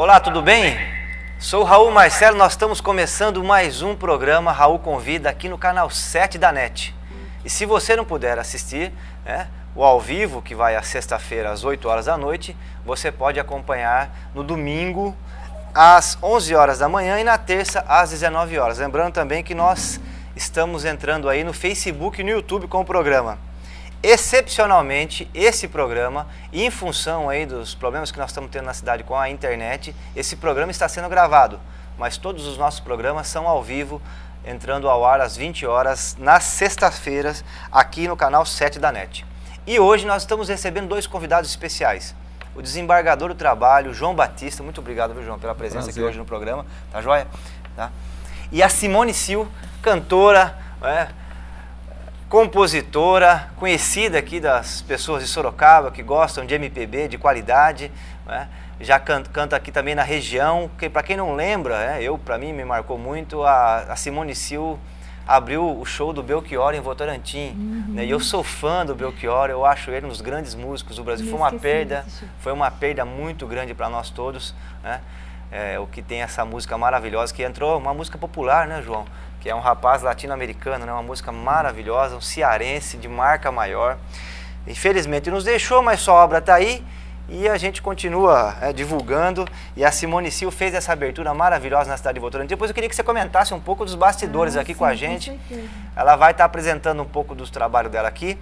Olá, tudo bem? Sou Raul Marcelo, nós estamos começando mais um programa Raul Convida aqui no canal 7 da NET. E se você não puder assistir, o ao vivo, que vai à sexta-feira às 8 horas da noite, você pode acompanhar no domingo às 11 horas da manhã e na terça às 19 horas. Lembrando também que nós estamos entrando aí no Facebook e no YouTube com o programa. Excepcionalmente, esse programa, e em função aí dos problemas que nós estamos tendo na cidade com a internet, esse programa está sendo gravado, mas todos os nossos programas são ao vivo, entrando ao ar às 20 horas, nas sextas-feiras, aqui no canal 7 da NET. E hoje nós estamos recebendo dois convidados especiais. O desembargador do trabalho, João Batista, muito obrigado, viu, João, pela presença aqui hoje no programa, tá joia? Tá? E a Simone Sil, cantora, compositora, conhecida aqui das pessoas de Sorocaba, que gostam de MPB, de qualidade, já canta aqui também na região, que para quem não lembra, para mim me marcou muito, a Simone Sil abriu o show do Belchior em Votorantim, e eu sou fã do Belchior, eu acho ele um dos grandes músicos do Brasil, foi uma perda muito grande para nós todos, o que tem essa música maravilhosa, que entrou, uma música popular, né, João? Que é um rapaz latino-americano, né? Uma música maravilhosa, um cearense de marca maior. Infelizmente nos deixou, mas sua obra está aí e a gente continua divulgando. E a Simone Sil fez essa abertura maravilhosa na cidade de Votorantim. Depois eu queria que você comentasse um pouco dos bastidores aqui com a gente. Ela vai estar apresentando um pouco dos trabalhos dela aqui,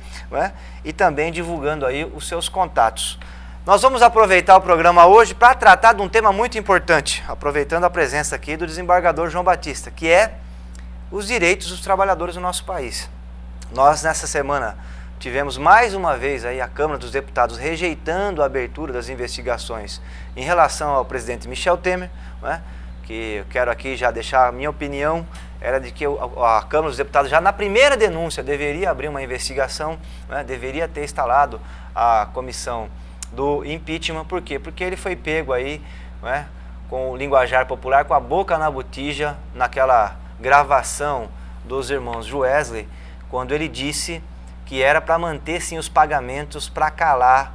e também divulgando aí os seus contatos. Nós vamos aproveitar o programa hoje para tratar de um tema muito importante, aproveitando a presença aqui do desembargador João Batista, que é os direitos dos trabalhadores do nosso país. Nós, nessa semana, tivemos mais uma vez aí a Câmara dos Deputados rejeitando a abertura das investigações em relação ao presidente Michel Temer, que eu quero aqui já deixar a minha opinião, era de que a Câmara dos Deputados já na primeira denúncia deveria abrir uma investigação, deveria ter instalado a comissão do impeachment. Por quê? Porque ele foi pego aí, com o linguajar popular, com a boca na botija, naquela gravação dos irmãos Wesley, quando ele disse que era para manter sim os pagamentos para calar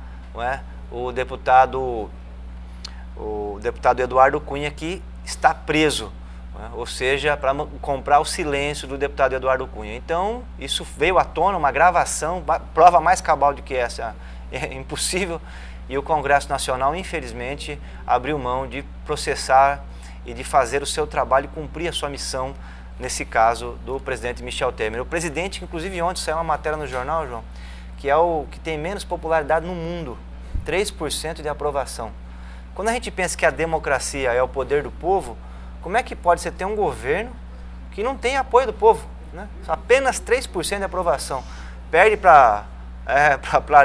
o deputado Eduardo Cunha, que está preso, ou seja, para comprar o silêncio do deputado Eduardo Cunha. Então isso veio à tona, uma gravação, prova mais cabal do que essa é impossível, e o Congresso Nacional infelizmente abriu mão de processar e de fazer o seu trabalho e cumprir a sua missão, nesse caso do presidente Michel Temer. O presidente, inclusive ontem saiu uma matéria no jornal, João, que é o que tem menos popularidade no mundo, 3% de aprovação. Quando a gente pensa que a democracia é o poder do povo, como é que pode você ter um governo que não tem apoio do povo? Apenas 3% de aprovação. Perde para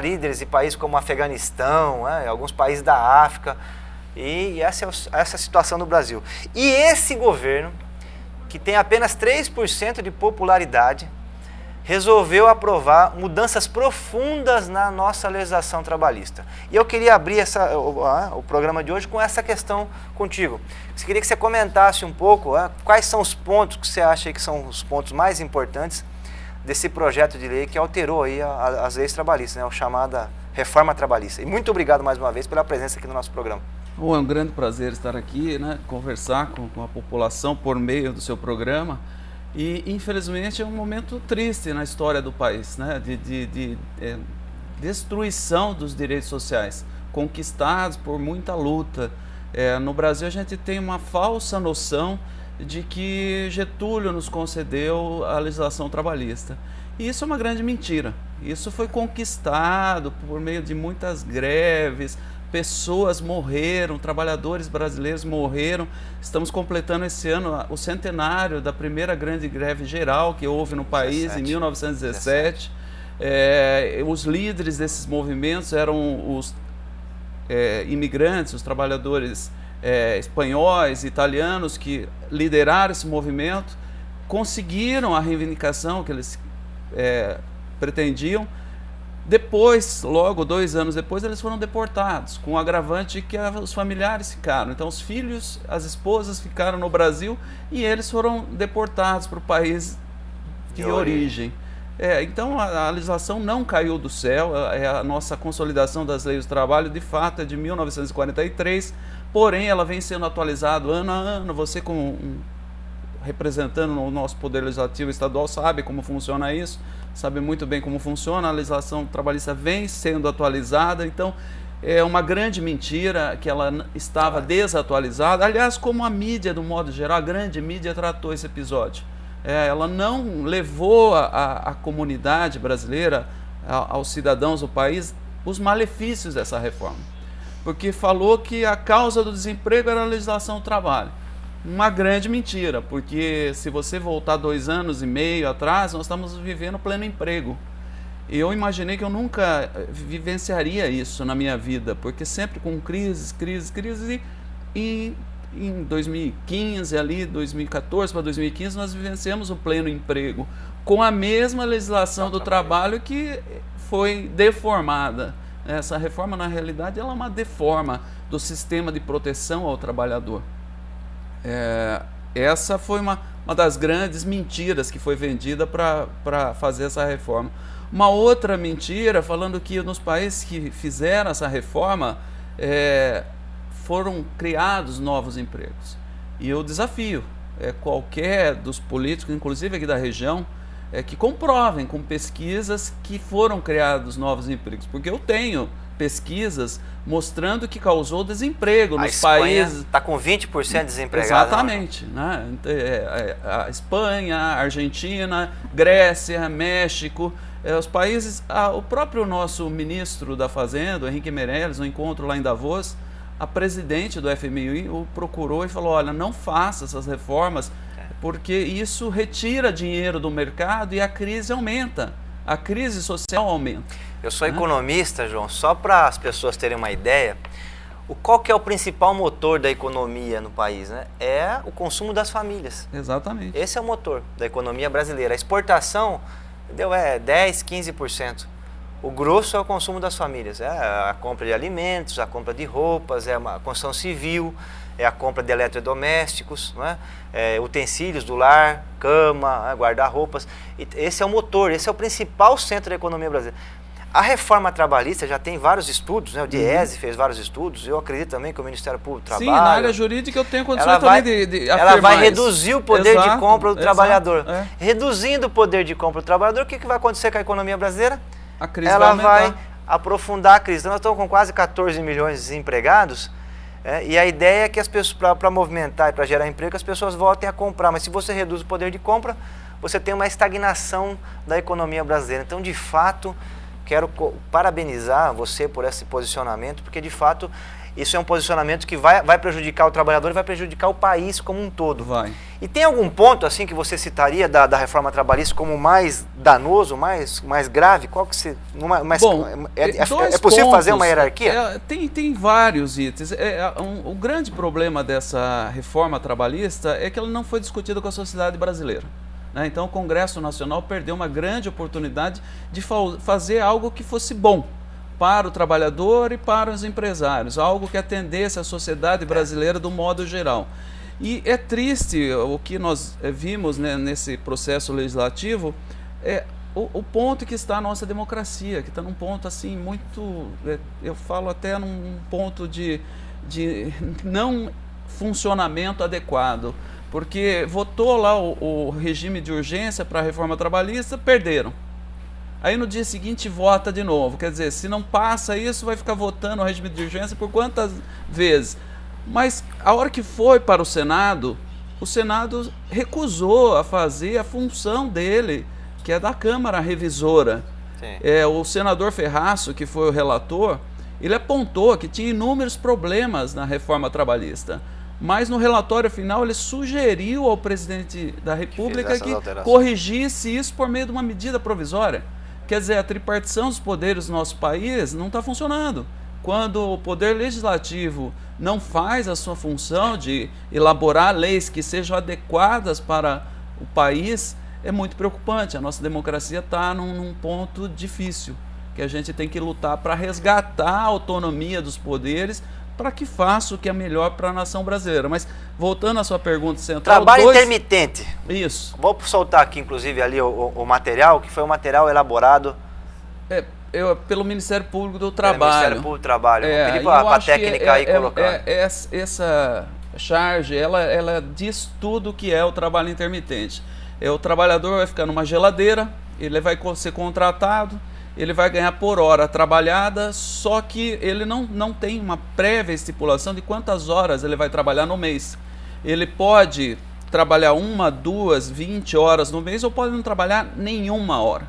líderes de países como o Afeganistão, alguns países da África. E essa é a situação do Brasil. E esse governo, que tem apenas 3% de popularidade, resolveu aprovar mudanças profundas na nossa legislação trabalhista. E eu queria abrir o programa de hoje com essa questão contigo. Eu queria que você comentasse um pouco quais são os pontos que você acha que são os pontos mais importantes desse projeto de lei que alterou aí as leis trabalhistas, a chamada reforma trabalhista. E muito obrigado mais uma vez pela presença aqui no nosso programa. Bom, é um grande prazer estar aqui, conversar com a população por meio do seu programa. E, infelizmente, é um momento triste na história do país, de destruição dos direitos sociais, conquistados por muita luta. No Brasil, a gente tem uma falsa noção de que Getúlio nos concedeu a legislação trabalhista. E isso é uma grande mentira. Isso foi conquistado por meio de muitas greves, pessoas morreram, trabalhadores brasileiros morreram. Estamos completando esse ano o centenário da primeira grande greve geral que houve no país, em 1917. Os líderes desses movimentos eram os imigrantes, os trabalhadores espanhóis, italianos, que lideraram esse movimento, conseguiram a reivindicação que eles pretendiam. Depois, logo 2 anos depois, eles foram deportados, com o agravante de que os familiares ficaram. Então, os filhos, as esposas ficaram no Brasil e eles foram deportados para o país de origem. Então, a legislação não caiu do céu, a nossa consolidação das leis do trabalho, de fato, é de 1943, porém ela vem sendo atualizada ano a ano. Você, representando o nosso Poder Legislativo Estadual, sabe como funciona isso, sabe muito bem como funciona. A legislação trabalhista vem sendo atualizada, então é uma grande mentira que ela estava desatualizada. Aliás, como a mídia, do modo geral, a grande mídia tratou esse episódio. Ela não levou a comunidade brasileira, aos cidadãos do país, os malefícios dessa reforma. Porque falou que a causa do desemprego era a legislação do trabalho. Uma grande mentira, porque se você voltar 2 anos e meio atrás, nós estamos vivendo pleno emprego. Eu imaginei que eu nunca vivenciaria isso na minha vida, porque sempre com crises, e em 2015, ali, 2014 para 2015, nós vivenciamos o pleno emprego, com a mesma legislação do trabalho que foi deformada. Essa reforma, na realidade, ela é uma deforma do sistema de proteção ao trabalhador. Essa foi uma das grandes mentiras que foi vendida para fazer essa reforma. Uma outra mentira, falando que nos países que fizeram essa reforma, foram criados novos empregos. E eu desafio qualquer dos políticos, inclusive aqui da região, que comprovem com pesquisas que foram criados novos empregos. Porque eu tenho pesquisas mostrando que causou desemprego nos países. Está com 20% desempregado. Exatamente. Né? A Espanha, a Argentina, Grécia, México, os países. O próprio nosso ministro da Fazenda, Henrique Meirelles, no encontro lá em Davos, a presidente do FMI o procurou e falou: olha, não faça essas reformas, porque isso retira dinheiro do mercado e a crise aumenta. A crise social aumenta. Eu sou economista, João, só para as pessoas terem uma ideia, qual que é o principal motor da economia no país, né? É o consumo das famílias. Exatamente. Esse é o motor da economia brasileira. A exportação deu 10%, 15%. O grosso é o consumo das famílias. É a compra de alimentos, a compra de roupas, é a construção civil, é a compra de eletrodomésticos, não é? Utensílios do lar, cama, guarda-roupas. Esse é o motor, esse é o principal centro da economia brasileira. A reforma trabalhista já tem vários estudos, né? O DIEESE fez vários estudos, eu acredito também que o Ministério Público trabalha. Sim, na área jurídica eu tenho condições também de afirmar ela vai reduzir o poder de compra do trabalhador. É. Reduzindo o poder de compra do trabalhador, o que vai acontecer com a economia brasileira? A crise ela vai vai aprofundar a crise. Então, nós estamos com quase 14 milhões de desempregados, e a ideia é que as pessoas, para movimentar e para gerar emprego, as pessoas voltem a comprar. Mas se você reduz o poder de compra, você tem uma estagnação da economia brasileira. Então, de fato, quero parabenizar você por esse posicionamento, porque de fato isso é um posicionamento que vai prejudicar o trabalhador e vai prejudicar o país como um todo. Vai. E tem algum ponto assim que você citaria da reforma trabalhista como mais danoso, mais grave? Qual que você... Bom, é possível fazer uma hierarquia? Tem vários itens. O grande problema dessa reforma trabalhista é que ela não foi discutida com a sociedade brasileira. Então o Congresso Nacional perdeu uma grande oportunidade de fazer algo que fosse bom para o trabalhador e para os empresários, algo que atendesse a sociedade brasileira do modo geral. E é triste o que nós vimos, né, nesse processo legislativo, o ponto que está a nossa democracia, que está num ponto assim muito, eu falo até num ponto de não funcionamento adequado. Porque votou lá o regime de urgência para a reforma trabalhista, perderam. Aí no dia seguinte vota de novo. Quer dizer, se não passa isso, vai ficar votando o regime de urgência por quantas vezes? Mas a hora que foi para o Senado recusou a fazer a função dele, que é da Câmara Revisora. O senador Ferraço, que foi o relator, ele apontou que tinha inúmeros problemas na reforma trabalhista. Mas no relatório final ele sugeriu ao presidente da República que corrigisse isso por meio de uma medida provisória. Quer dizer, a tripartição dos poderes no nosso país não está funcionando. Quando o poder legislativo não faz a sua função de elaborar leis que sejam adequadas para o país, é muito preocupante. A nossa democracia está num ponto difícil, que a gente tem que lutar para resgatar a autonomia dos poderes, para que faça o que é melhor para a nação brasileira. Mas, voltando à sua pergunta central... Trabalho intermitente. Isso. Vou soltar aqui, inclusive, ali o material, que foi um material elaborado pelo Ministério Público do Pelo Trabalho. Ministério Público do Trabalho. Vou pedir E para eu a acho que técnica aí colocar. Essa charge, ela diz tudo o que é o trabalho intermitente. O trabalhador vai ficar numa geladeira, ele vai ser contratado, ele vai ganhar por hora trabalhada, só que ele não tem uma prévia estipulação de quantas horas ele vai trabalhar no mês. Ele pode trabalhar 1, 2, 20 horas no mês, ou pode não trabalhar nenhuma hora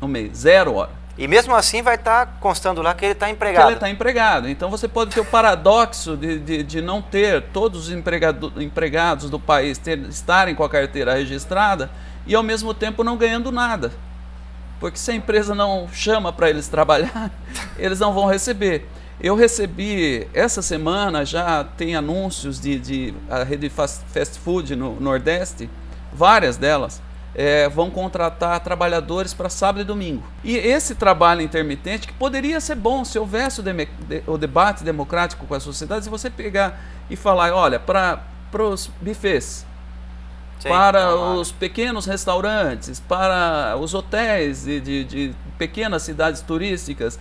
no mês, 0 hora. E mesmo assim vai estar constando lá que ele está empregado. Que ele está empregado. Então você pode ter o paradoxo de não ter todos os empregados do país estarem com a carteira registrada e ao mesmo tempo não ganhando nada. Porque se a empresa não chama para eles trabalhar, eles não vão receber. Eu recebi, essa semana já tem anúncios a rede fast food no Nordeste, várias delas, vão contratar trabalhadores para sábado e domingo. E esse trabalho intermitente, que poderia ser bom se houvesse o debate democrático com a sociedade, se você pegar e falar, olha, para os bufês, sim, para os pequenos restaurantes, para os hotéis de pequenas cidades turísticas,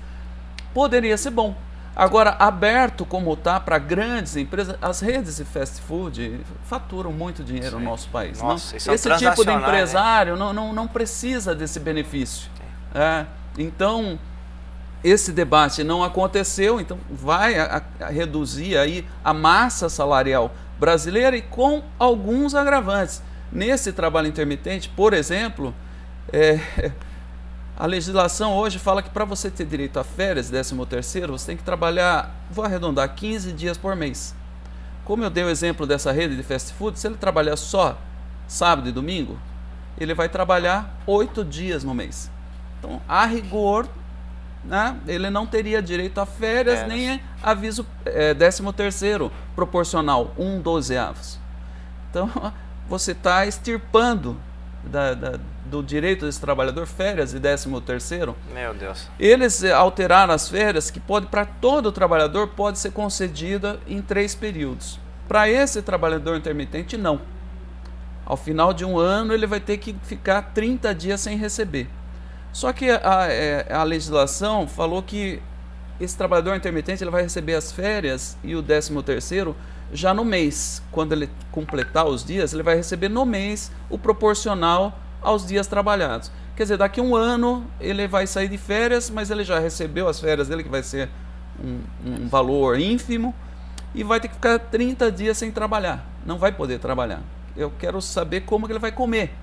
poderia ser bom. Agora, aberto como está para grandes empresas, as redes de fast food faturam muito dinheiro no nosso país. Nossa, não? Esse tipo de empresário, né? não precisa desse benefício. Então, esse debate não aconteceu, então vai reduzir aí a massa salarial brasileira e com alguns agravantes. Nesse trabalho intermitente, por exemplo, a legislação hoje fala que para você ter direito a férias, 13º, você tem que trabalhar, vou arredondar, 15 dias por mês. Como eu dei o exemplo dessa rede de fast food, se ele trabalhar só sábado e domingo, ele vai trabalhar 8 dias no mês. Então, a rigor, né, ele não teria direito a férias, nem aviso 13º proporcional, 1/12. Então, você está extirpando do direito desse trabalhador férias e 13º. Meu Deus. Eles alteraram as férias que para todo trabalhador pode ser concedida em 3 períodos. Para esse trabalhador intermitente, não. Ao final de um ano, ele vai ter que ficar 30 dias sem receber. Só que a legislação falou que esse trabalhador intermitente ele vai receber as férias e o 13º já no mês. Quando ele completar os dias, ele vai receber no mês o proporcional aos dias trabalhados. Quer dizer, daqui a um ano ele vai sair de férias, mas ele já recebeu as férias dele, que vai ser um valor ínfimo, e vai ter que ficar 30 dias sem trabalhar. Não vai poder trabalhar. Eu quero saber como que ele vai comer.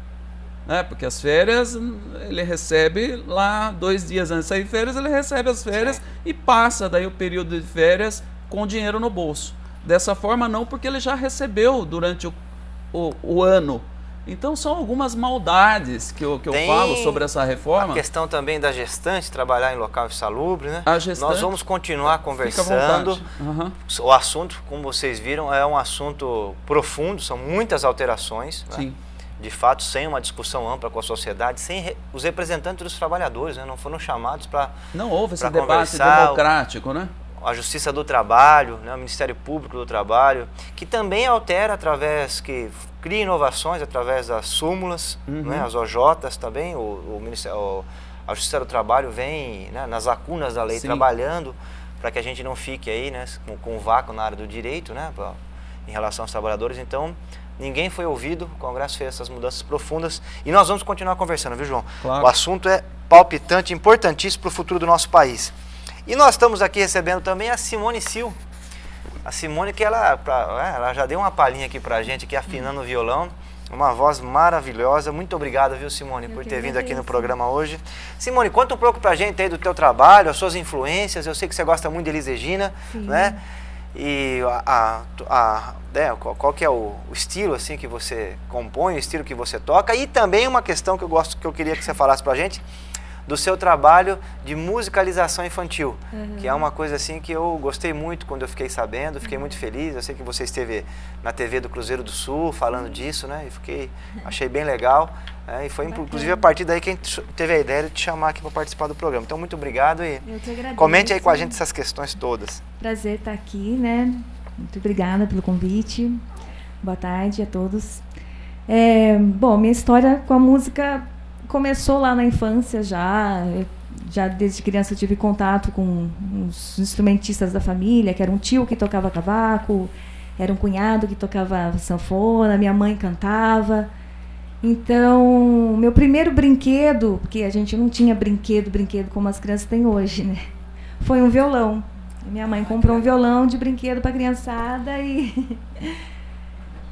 Porque as férias ele recebe lá 2 dias antes de sair de férias, ele recebe as férias e passa daí o período de férias com dinheiro no bolso. Dessa forma não, porque ele já recebeu durante o ano. Então são algumas maldades que eu falo sobre essa reforma. A questão também da gestante trabalhar em local insalubre, né? A gestante, nós vamos continuar conversando. O assunto, como vocês viram, é um assunto profundo, são muitas alterações. Sim. Né? De fato, sem uma discussão ampla com a sociedade, sem os representantes dos trabalhadores, né? Não foram chamados para não houve esse debate democrático, né? A Justiça do Trabalho, né? O Ministério Público do Trabalho, que também altera que cria inovações através das súmulas, né? As OJs também, a Justiça do Trabalho vem, né, nas lacunas da lei, trabalhando para que a gente não fique aí, né, com um vácuo na área do direito, né, em relação aos trabalhadores. Então, ninguém foi ouvido, o Congresso fez essas mudanças profundas e nós vamos continuar conversando, viu, João? Claro. O assunto é palpitante, importantíssimo para o futuro do nosso país. E nós estamos aqui recebendo também a Simone Sil. A Simone, que ela já deu uma palhinha aqui pra gente, aqui afinando o violão. Uma voz maravilhosa. Muito obrigado, viu, Simone, por ter vindo aqui no programa hoje. Simone, conta um pouco pra gente aí do teu trabalho, as suas influências. Eu sei que você gosta muito de Elis Regina, né? E qual que é o estilo assim que você compõe, o estilo que você toca. E também uma questão que eu queria que você falasse pra gente, do seu trabalho de musicalização infantil, que é uma coisa assim que eu gostei muito quando eu fiquei sabendo, fiquei muito feliz. Eu sei que você esteve na TV do Cruzeiro do Sul falando disso, né? E achei bem legal, e foi inclusive a partir daí que a gente teve a ideia de te chamar aqui para participar do programa. Então, muito obrigado e comente aí com a gente essas questões todas. Prazer estar aqui, né? Muito obrigada pelo convite. Boa tarde a todos. Bom, minha história com a música começou lá na infância já. já desde criança eu tive contato com os instrumentistas da família, que era um tio que tocava cavaco, era um cunhado que tocava sanfona, minha mãe cantava. Então, meu primeiro brinquedo, porque a gente não tinha brinquedo como as crianças têm hoje, né? Foi um violão. Minha mãe comprou um violão de brinquedo para a criançada e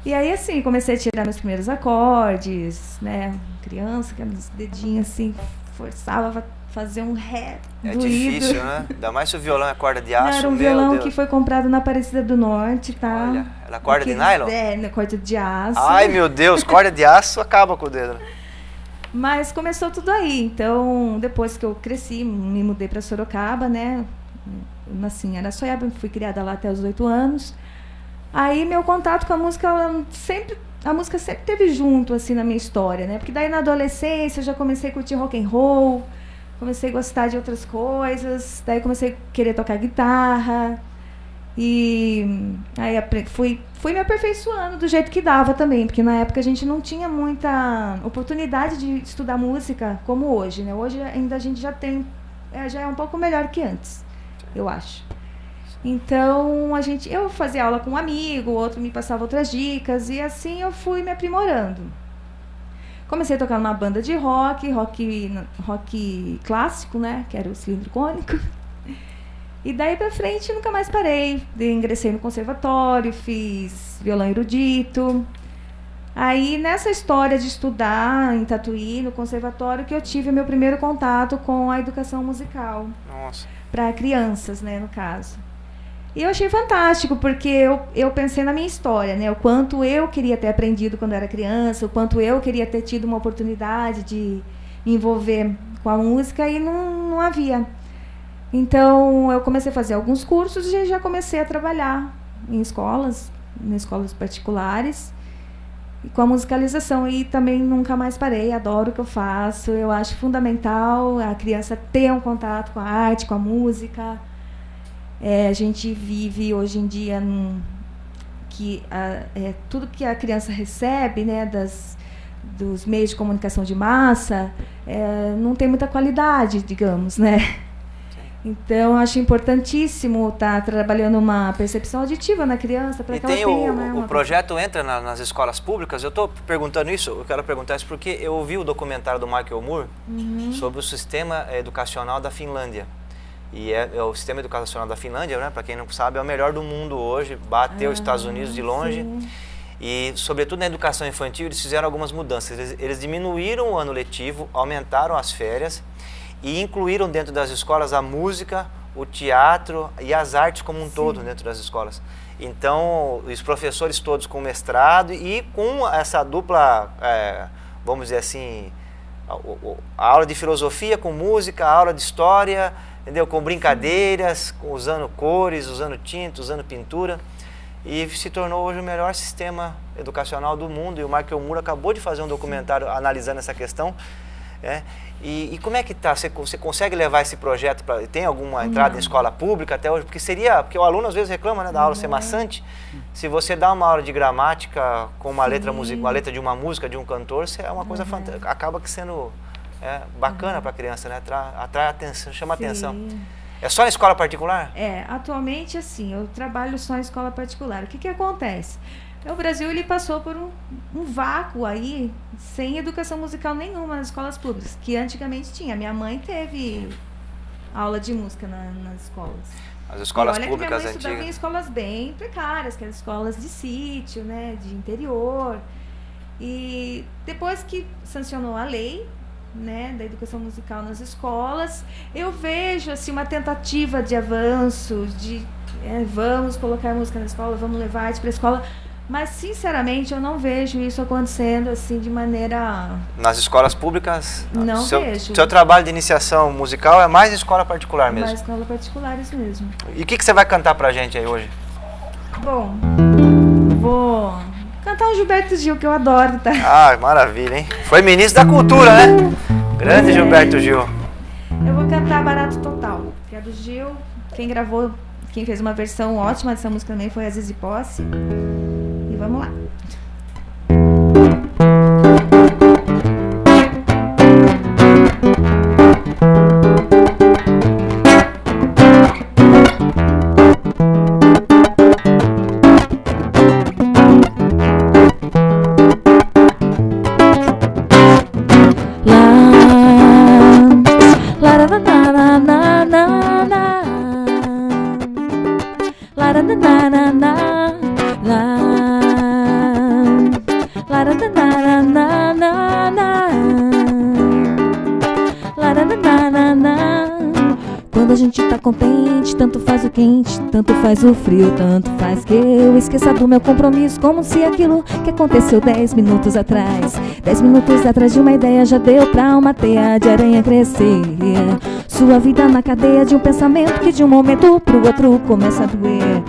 e aí assim, comecei a tirar meus primeiros acordes, né? Criança, com os dedinhos assim, forçava para fazer um ré doído. É difícil, né? Ainda mais se o violão é corda de aço. Não, era um violão que foi comprado na Aparecida do Norte, tá? Olha, era corda de nylon? É, corda de aço. Ai, meu Deus, corda de aço acaba com o dedo. Mas começou tudo aí. Então, depois que eu cresci, me mudei para Sorocaba, né? Eu nasci em Araçoiaba, fui criada lá até os 8 anos. Aí, meu contato com a música, a música sempre esteve junto, assim, na minha história, né? Porque daí, na adolescência, eu já comecei a curtir rock and roll, comecei a gostar de outras coisas, daí comecei a querer tocar guitarra. E aí fui me aperfeiçoando do jeito que dava também, porque na época a gente não tinha muita oportunidade de estudar música como hoje, né? Hoje ainda a gente já tem, já é um pouco melhor que antes, eu acho. Então eu fazia aula com um amigo, o outro me passava outras dicas e assim eu fui me aprimorando. Comecei a tocar numa banda de rock clássico, né? Que era o cilindro cônico. E daí pra frente nunca mais parei. Ingressei no conservatório, fiz violão erudito. Aí nessa história de estudar em Tatuí, no conservatório, que eu tive o meu primeiro contato com a educação musical. Nossa. Para crianças, né, no caso. E eu achei fantástico, porque eu pensei na minha história, né? O quanto eu queria ter aprendido quando era criança, o quanto eu queria ter tido uma oportunidade de me envolver com a música e não havia. Então, eu comecei a fazer alguns cursos e já comecei a trabalhar em escolas particulares, e com a musicalização. E também nunca mais parei, adoro o que eu faço. Eu acho fundamental a criança ter um contato com a arte, com a música. A gente vive hoje em dia tudo que a criança recebe, né, dos meios de comunicação de massa, não tem muita qualidade, digamos, né? Então, eu acho importantíssimo estar trabalhando uma percepção auditiva na criança, para que ela tenha... O projeto entra nas escolas públicas. Eu estou perguntando isso, eu quero perguntar isso porque eu ouvi o documentário do Michael Moore sobre o sistema educacional da Finlândia. E o sistema educacional da Finlândia, né, para quem não sabe, é o melhor do mundo hoje, bateu os Estados Unidos de longe. Sim. E, sobretudo na educação infantil, eles fizeram algumas mudanças. Eles diminuíram o ano letivo, aumentaram as férias, e incluíram dentro das escolas a música, o teatro e as artes como um todo dentro das escolas. Então, os professores todos com mestrado e com essa dupla, vamos dizer assim, a aula de filosofia com música, a aula de história, entendeu? Com brincadeiras, usando cores, usando tinta, usando pintura. E se tornou hoje o melhor sistema educacional do mundo. E o Michael Moore acabou de fazer um documentário analisando essa questão. E como é que está? Você consegue levar esse projeto para... Tem alguma entrada em escola pública até hoje? Porque o aluno às vezes reclama, né, da aula ser maçante. Se você dá uma aula de gramática com uma letra de uma música, de um cantor, é uma coisa fantástica. Acaba que sendo bacana para a criança, né? Atrai atenção, chama atenção. É só em escola particular? Atualmente, assim, eu trabalho só em escola particular. O que acontece? O Brasil ele passou por um vácuo aí, sem educação musical nenhuma nas escolas públicas, que antigamente tinha. Minha mãe teve aula de música nas escolas. As escolas públicas públicas antigas. Estudava em escolas bem precárias, que eram escolas de sítio, né, de interior. E depois que sancionou a lei, né, da educação musical nas escolas, eu vejo assim uma tentativa de avanço, de vamos colocar música na escola, vamos levar arte para a escola. Mas, sinceramente, eu não vejo isso acontecendo assim de maneira... Nas escolas públicas? Não vejo. Seu trabalho de iniciação musical é mais em escola particular mesmo? Mais escola particulares mesmo. E o que você vai cantar pra gente aí hoje? Bom, vou cantar o Gilberto Gil, que eu adoro, tá? Ah, maravilha, hein? Foi ministro da Cultura, né? Grande Gilberto Gil. Eu vou cantar Barato Total, que é do Gil. Quem fez uma versão ótima dessa música também foi a Zizi Posse. E vamos lá. Quando a gente tá contente, tanto faz o quente, tanto faz o frio, tanto faz que eu esqueça do meu compromisso, como se aquilo que aconteceu 10 minutos atrás, 10 minutos atrás de uma ideia já deu pra uma teia de aranha crescer. Sua vida na cadeia de um pensamento que de um momento pro outro começa a doer.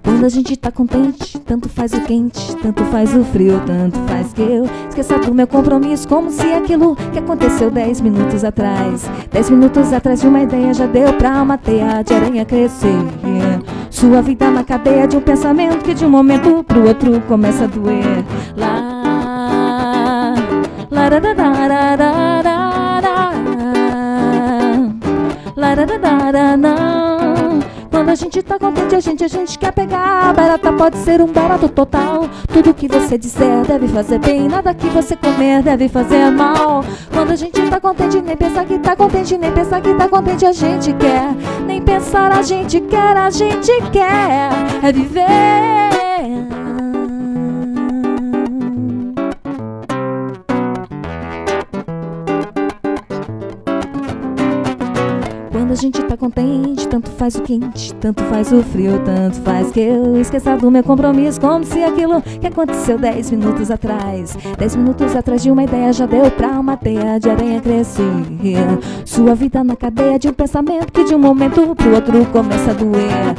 Quando a gente tá contente, tanto faz o quente, tanto faz o frio, tanto faz que eu esqueça do meu compromisso, como se aquilo que aconteceu 10 minutos atrás, 10 minutos atrás de uma ideia já deu pra uma teia de aranha crescer. Sua vida na cadeia de um pensamento que de um momento pro outro começa a doer. Quando a gente tá contente, a gente quer pegar. Barata pode ser um barato total. Tudo que você disser deve fazer bem, nada que você comer deve fazer mal. Quando a gente tá contente, nem pensar que tá contente, nem pensar que tá contente a gente quer. Nem pensar a gente quer é viver. Quando a gente tá contente, tanto faz o quente, tanto faz o frio, tanto faz que eu esqueça do meu compromisso, como se aquilo que aconteceu 10 minutos atrás, 10 minutos atrás de uma ideia já deu pra uma teia de aranha crescer. Sua vida na cadeia de um pensamento que de um momento pro outro começa a doer.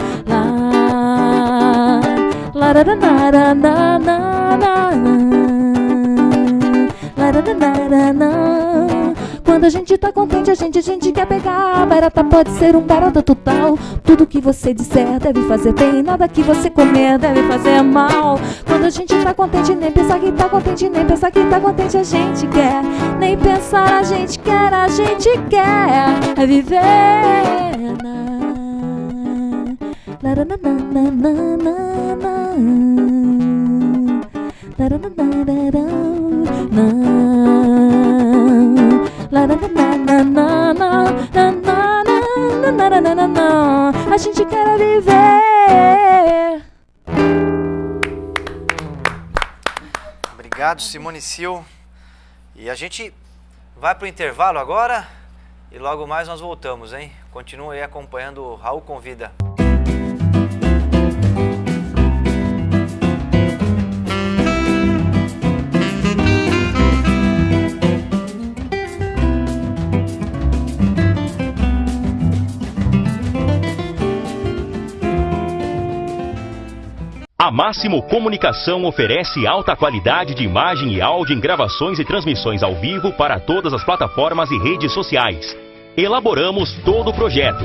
Quando a gente tá contente, a gente quer pegar. Barata pode ser um barato total. Tudo que você disser deve fazer bem, nada que você comer deve fazer mal. Quando a gente tá contente, nem pensar que tá contente, nem pensar que tá contente a gente quer. Nem pensar a gente quer é viver. A gente quer viver. Obrigado, Simone Sil. E a gente vai para o intervalo agora e logo mais nós voltamos, hein? Continua aí acompanhando o Raul Convida. A Máximo Comunicação oferece alta qualidade de imagem e áudio em gravações e transmissões ao vivo para todas as plataformas e redes sociais. Elaboramos todo o projeto,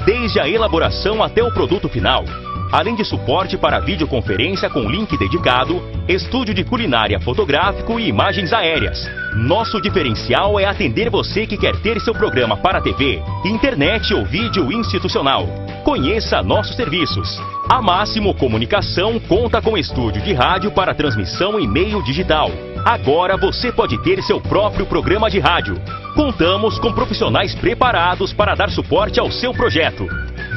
desde a elaboração até o produto final, além de suporte para videoconferência com link dedicado, estúdio de culinária fotográfico e imagens aéreas. Nosso diferencial é atender você que quer ter seu programa para TV, internet ou vídeo institucional. Conheça nossos serviços. A Máximo Comunicação conta com estúdio de rádio para transmissão em meio digital. Agora você pode ter seu próprio programa de rádio. Contamos com profissionais preparados para dar suporte ao seu projeto.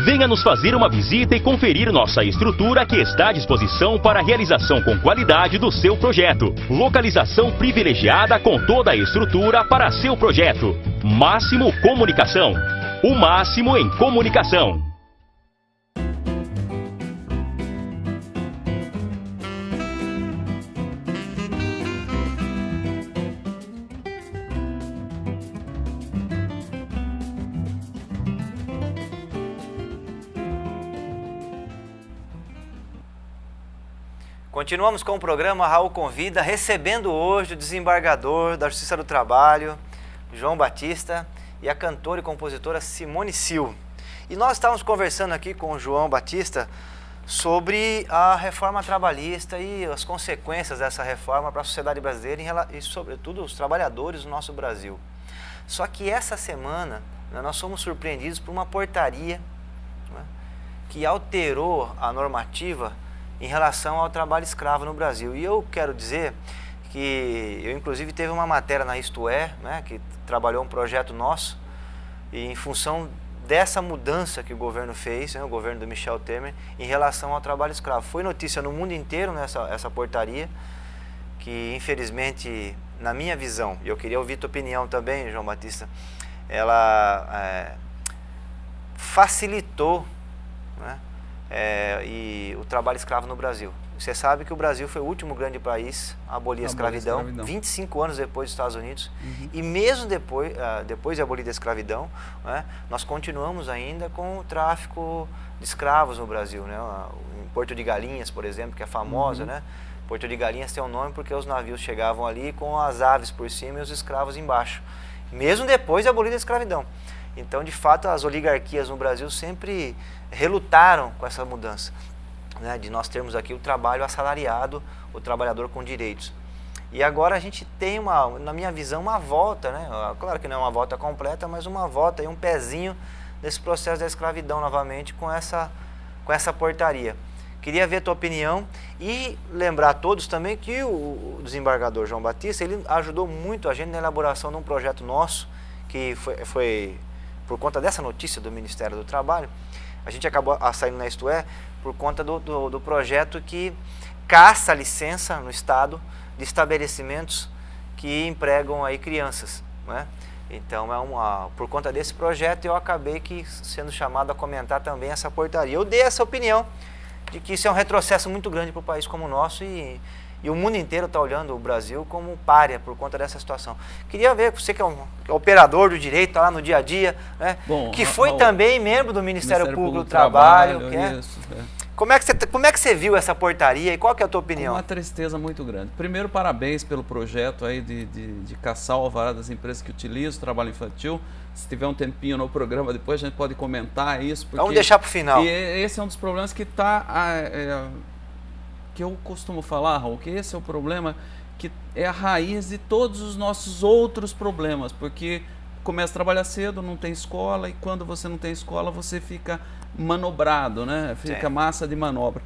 Venha nos fazer uma visita e conferir nossa estrutura que está à disposição para a realização com qualidade do seu projeto. Localização privilegiada com toda a estrutura para seu projeto. Máximo Comunicação. O máximo em comunicação. Continuamos com o programa Raul Convida, recebendo hoje o desembargador da Justiça do Trabalho, João Batista, e a cantora e compositora Simone Sil. E nós estávamos conversando aqui com o João Batista sobre a reforma trabalhista e as consequências dessa reforma para a sociedade brasileira e sobretudo os trabalhadores do nosso Brasil. Só que essa semana nós fomos surpreendidos por uma portaria, né, que alterou a normativa em relação ao trabalho escravo no Brasil. E eu quero dizer que eu inclusive teve uma matéria na Isto É, né, que trabalhou um projeto nosso, e em função dessa mudança que o governo fez, né, o governo do Michel Temer, em relação ao trabalho escravo. Foi notícia no mundo inteiro essa portaria, que infelizmente, na minha visão, e eu queria ouvir tua opinião também, João Batista, ela facilitou, né, e o trabalho escravo no Brasil. Você sabe que o Brasil foi o último grande país a abolir a escravidão, 25 anos depois dos Estados Unidos, e mesmo depois de abolir a escravidão, né, nós continuamos ainda com o tráfico de escravos no Brasil, né, em Porto de Galinhas, por exemplo, que é famosa, né? Porto de Galinhas tem um nome porque os navios chegavam ali com as aves por cima e os escravos embaixo, mesmo depois de abolir a escravidão. Então, de fato, as oligarquias no Brasil sempre relutaram com essa mudança, né, de nós termos aqui o trabalho assalariado, o trabalhador com direitos. E agora a gente tem, na minha visão, uma volta, né? Claro que não é uma volta completa, mas uma volta e um pezinho desse processo da escravidão novamente com essa portaria. Queria ver a tua opinião e lembrar a todos também que o desembargador João Batista, ele ajudou muito a gente na elaboração de um projeto nosso, que foi por conta dessa notícia do Ministério do Trabalho, a gente acabou saindo na Isto É, por conta do projeto que caça a licença no Estado de estabelecimentos que empregam aí crianças, né? Então, por conta desse projeto, eu acabei sendo chamado a comentar também essa portaria. Eu dei essa opinião de que isso é um retrocesso muito grande para um país como o nosso e o mundo inteiro está olhando o Brasil como pária por conta dessa situação. Queria ver, você que é um operador do direito, está lá no dia a dia, né? Bom, que foi também membro do Ministério Público do Trabalho. Como é que você viu essa portaria e qual que é a tua opinião? Uma tristeza muito grande. Primeiro, parabéns pelo projeto aí de caçar o alvará das empresas que utilizam o trabalho infantil. Se tiver um tempinho no programa, depois a gente pode comentar isso. Porque vamos deixar para o final. E esse é um dos problemas que que eu costumo falar, Raul, que esse é o problema que é a raiz de todos os nossos outros problemas, porque começa a trabalhar cedo, não tem escola, e quando você não tem escola, você fica manobrado, né? Fica massa de manobra.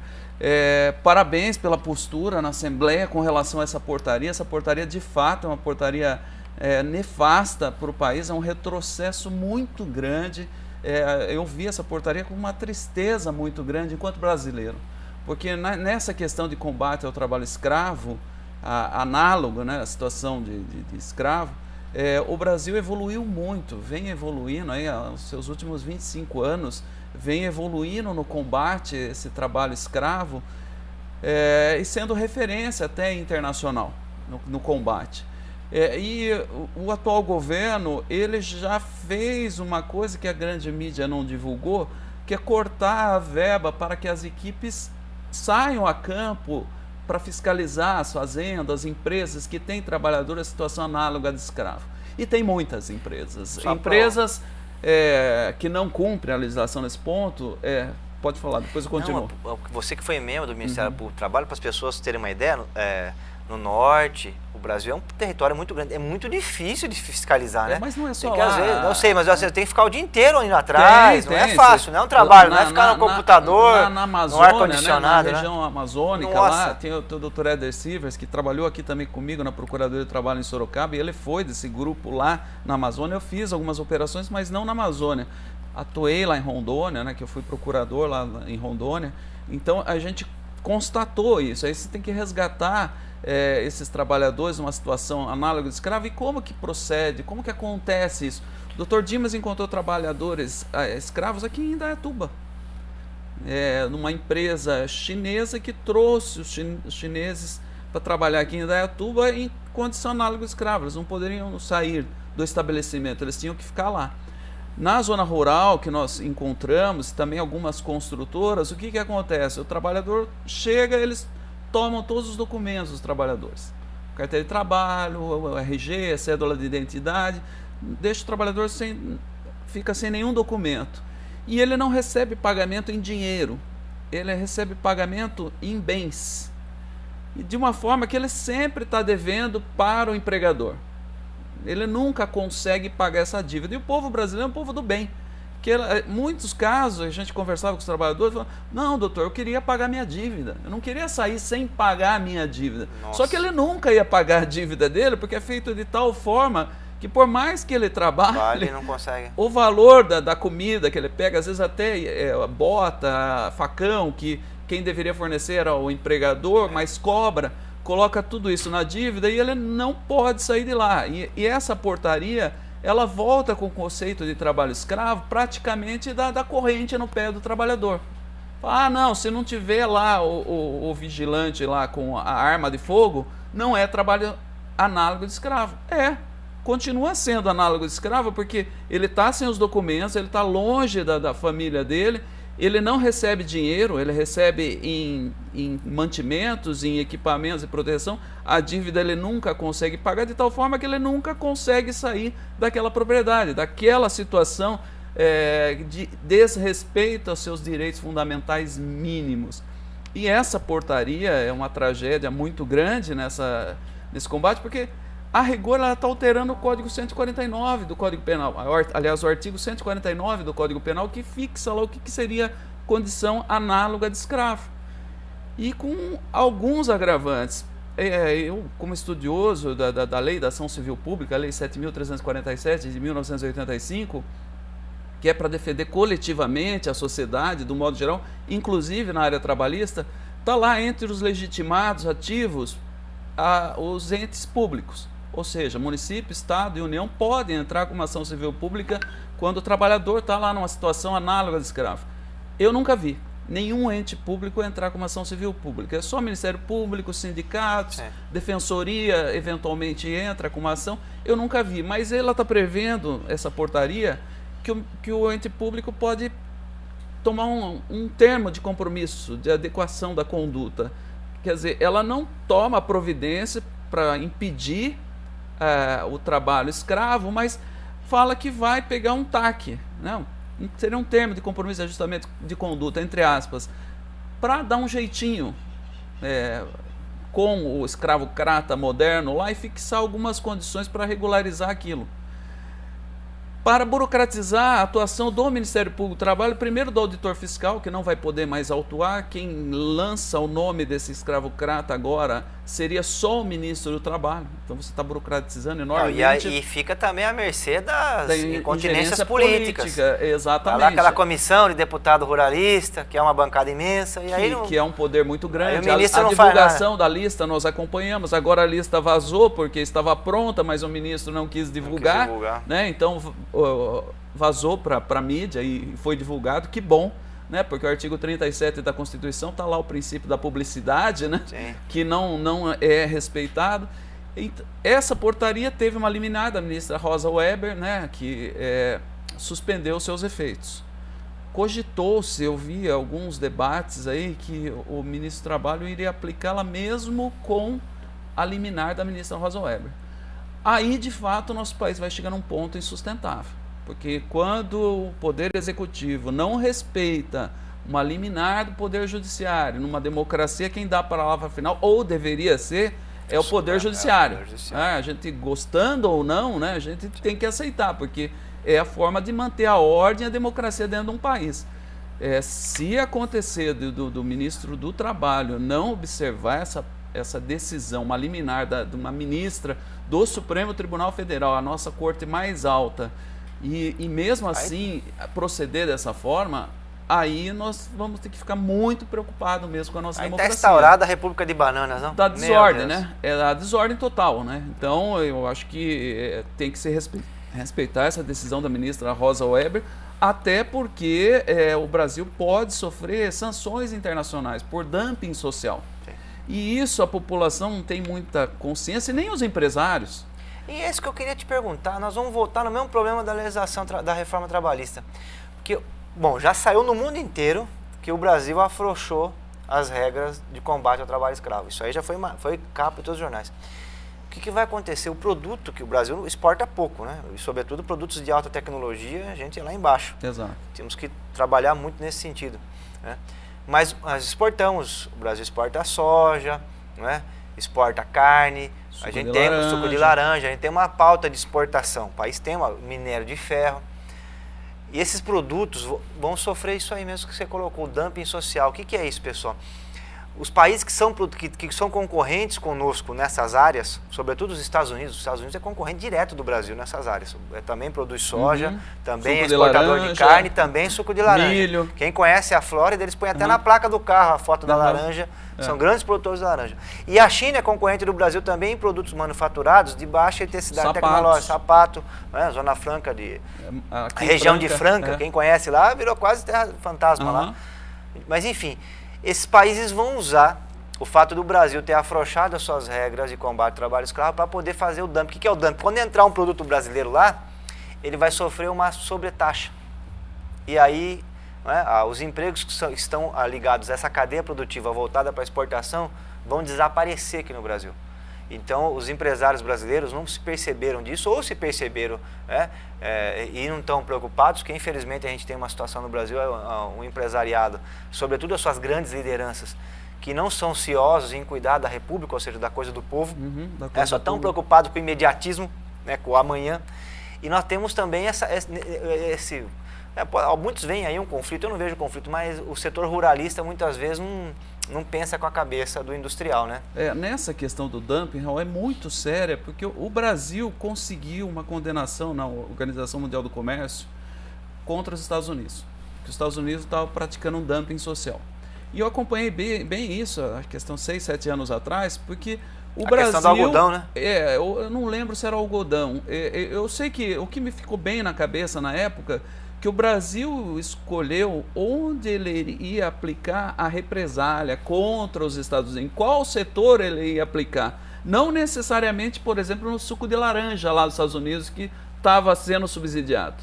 Parabéns pela postura na Assembleia com relação a essa portaria. Essa portaria, de fato, é uma portaria nefasta para o país, é um retrocesso muito grande. Eu vi essa portaria com uma tristeza muito grande enquanto brasileiro, porque nessa questão de combate ao trabalho escravo, análogo, né, à situação de escravo, o Brasil evoluiu muito, vem evoluindo, aí, aos seus últimos 25 anos, vem evoluindo no combate a esse trabalho escravo e sendo referência até internacional no combate. E o atual governo, ele já fez uma coisa que a grande mídia não divulgou, que é cortar a verba para que as equipes saiam a campo para fiscalizar as fazendas, as empresas que têm trabalhadores em situação análoga de escravo. E tem muitas empresas. Empresas que não cumprem a legislação nesse ponto. Pode falar, depois eu continuo. Não, você que foi membro do Ministério Público do Trabalho, para as pessoas terem uma ideia, no norte, o Brasil é um território muito grande, é muito difícil de fiscalizar, né? Mas não é só lá. Às vezes, eu sei, mas você tem que ficar o dia inteiro indo atrás, não é fácil, não é um trabalho, não é ficar no computador, na Amazônia, no ar-condicionado, na região amazônica, lá tem o Dr. Éder Silvers, que trabalhou aqui também comigo na Procuradoria do Trabalho em Sorocaba, e ele foi desse grupo lá na Amazônia. Eu fiz algumas operações, mas não na Amazônia. Atuei lá em Rondônia, né, que eu fui procurador lá em Rondônia. Então a gente constatou isso. Aí você tem que resgatar esses trabalhadores numa situação análoga de escravo. E como que procede, como que acontece isso? O Dr. Dimas encontrou trabalhadores escravos aqui em Indaiatuba, numa empresa chinesa que trouxe os chineses para trabalhar aqui em Indaiatuba em condição análoga de escravo. Eles não poderiam sair do estabelecimento, eles tinham que ficar lá. Na zona rural que nós encontramos, também algumas construtoras, o que acontece? O trabalhador chega, eles tomam todos os documentos dos trabalhadores. Carteira de trabalho, o RG, a cédula de identidade, deixa o trabalhador fica sem nenhum documento. E ele não recebe pagamento em dinheiro, ele recebe pagamento em bens. E de uma forma que ele sempre está devendo para o empregador. Ele nunca consegue pagar essa dívida. E o povo brasileiro é um povo do bem, Porque muitos casos a gente conversava com os trabalhadores e falava, não, doutor, eu queria pagar minha dívida. Eu não queria sair sem pagar a minha dívida. Nossa. Só que ele nunca ia pagar a dívida dele, porque é feito de tal forma que por mais que ele trabalhe, não consegue. O valor da comida que ele pega, às vezes até bota, facão, que quem deveria fornecer era o empregador, mas cobra, coloca tudo isso na dívida e ele não pode sair de lá. E essa portaria, ela volta com o conceito de trabalho escravo praticamente da corrente no pé do trabalhador. Ah, não, se não tiver lá o vigilante lá com a arma de fogo, não é trabalho análogo de escravo. Continua sendo análogo de escravo porque ele está sem os documentos, ele está longe da família dele, ele não recebe dinheiro, ele recebe em mantimentos, em equipamentos de proteção, a dívida ele nunca consegue pagar, de tal forma que ele nunca consegue sair daquela propriedade, daquela situação de desrespeito aos seus direitos fundamentais mínimos. E essa portaria é uma tragédia muito grande nesse combate, porque a rigor ela está alterando o Código 149 do Código Penal, aliás, o artigo 149 do Código Penal, que fixa lá o que seria condição análoga de escravo. E com alguns agravantes. Eu, como estudioso da Lei da Ação Civil Pública, a Lei 7.347 de 1985, que é para defender coletivamente a sociedade, do modo geral, inclusive na área trabalhista, está lá entre os legitimados ativos os entes públicos. Ou seja, município, Estado e União podem entrar com uma ação civil pública quando o trabalhador está lá numa situação análoga de escravo. Eu nunca vi nenhum ente público entrar com uma ação civil pública. É só Ministério Público, sindicatos, Defensoria eventualmente entra com uma ação. Eu nunca vi, mas ela está prevendo, essa portaria, que o ente público pode tomar um termo de compromisso, de adequação da conduta. Quer dizer, ela não toma providência para impedir o trabalho escravo, mas fala que vai pegar um TAC, né? Seria um termo de compromisso de ajustamento de conduta, entre aspas, para dar um jeitinho com o escravocrata moderno lá e fixar algumas condições para regularizar aquilo. Para burocratizar a atuação do Ministério Público do Trabalho, primeiro do auditor fiscal, que não vai poder mais autuar, quem lança o nome desse escravocrata agora seria só o ministro do Trabalho. Então você está burocratizando enormemente. E fica também à mercê das incontinências políticas. Exatamente. Tá lá aquela comissão de deputado ruralista, que é uma bancada imensa. Que é um poder muito grande. A divulgação da lista nós acompanhamos. Agora a lista vazou porque estava pronta, mas o ministro não quis divulgar. Né? Então vazou para a mídia e foi divulgado. Que bom. Né, porque o artigo 37 da Constituição está lá o princípio da publicidade, né, que não é respeitado. Essa portaria teve uma liminar da ministra Rosa Weber, né, que suspendeu seus efeitos. Cogitou-se, eu vi alguns debates aí, que o ministro do Trabalho iria aplicá-la mesmo com a liminar da ministra Rosa Weber. Aí, de fato, o nosso país vai chegar num ponto insustentável. Porque quando o Poder Executivo não respeita uma liminar do Poder Judiciário, numa democracia, quem dá a palavra final, ou deveria ser, é o Poder Judiciário. A gente, gostando ou não, né, a gente tem que aceitar, porque é a forma de manter a ordem e a democracia dentro de um país. Se acontecer do ministro do Trabalho não observar essa decisão, uma liminar de uma ministra do Supremo Tribunal Federal, a nossa corte mais alta, e mesmo assim proceder dessa forma, aí nós vamos ter que ficar muito preocupados mesmo com a nossa democracia. Está instaurada a República de Bananas, não? Da desordem, né? É a desordem total, né? Então, eu acho que tem que se respeitar essa decisão da ministra Rosa Weber, até porque o Brasil pode sofrer sanções internacionais por dumping social. Sim. E isso a população não tem muita consciência, e nem os empresários. E é isso que eu queria te perguntar, nós vamos voltar no mesmo problema da legislação da reforma trabalhista. Porque, bom, já saiu no mundo inteiro que o Brasil afrouxou as regras de combate ao trabalho escravo. Isso aí já foi capa em todos os jornais. O que vai acontecer? O produto que o Brasil exporta pouco, né? E sobretudo produtos de alta tecnologia, a gente é lá embaixo. Exato. Temos que trabalhar muito nesse sentido, né? Mas nós exportamos, o Brasil exporta soja, né? Exporta carne, a gente tem suco de laranja, a gente tem uma pauta de exportação. O país tem um minério de ferro. E esses produtos vão sofrer isso aí mesmo que você colocou, o dumping social. O que é isso, pessoal? Os países que são concorrentes conosco nessas áreas, sobretudo os Estados Unidos é concorrente direto do Brasil nessas áreas. Também produz soja, também é exportador de carne, também suco de laranja. Milho. Quem conhece a Flórida, eles põem até na placa do carro a foto da laranja. São grandes produtores de laranja. E a China é concorrente do Brasil também em produtos manufaturados de baixa intensidade tecnológica. Sapato, né? Zona Franca, a região de Franca, quem conhece lá, virou quase terra fantasma lá. Mas enfim, esses países vão usar o fato do Brasil ter afrouxado as suas regras de combate ao trabalho escravo para poder fazer o dumping. O que é o dumping? Quando entrar um produto brasileiro lá, ele vai sofrer uma sobretaxa. E aí, né, os empregos que estão ligados a essa cadeia produtiva voltada para a exportação vão desaparecer aqui no Brasil. Então, os empresários brasileiros não se perceberam disso, ou se perceberam, né, e não estão preocupados, porque infelizmente a gente tem uma situação no Brasil, um empresariado, sobretudo as suas grandes lideranças, que não são ciosos em cuidar da república, ou seja, da coisa do povo, só estão preocupados com o imediatismo, né, com o amanhã. E nós temos também muitos veem aí um conflito, eu não vejo conflito, mas o setor ruralista muitas vezes não pensa com a cabeça do industrial, né? Nessa questão do dumping, Raul, é muito séria, porque o Brasil conseguiu uma condenação na Organização Mundial do Comércio contra os Estados Unidos, que os Estados Unidos estavam praticando um dumping social. E eu acompanhei bem isso, a questão 6, 7 anos atrás, porque o Brasil... questão do algodão, né? Eu não lembro se era algodão. Eu sei que o que me ficou bem na cabeça na época, que o Brasil escolheu onde ele ia aplicar a represália contra os Estados Unidos, em qual setor ele ia aplicar. Não necessariamente, por exemplo, no suco de laranja lá dos Estados Unidos, que estava sendo subsidiado.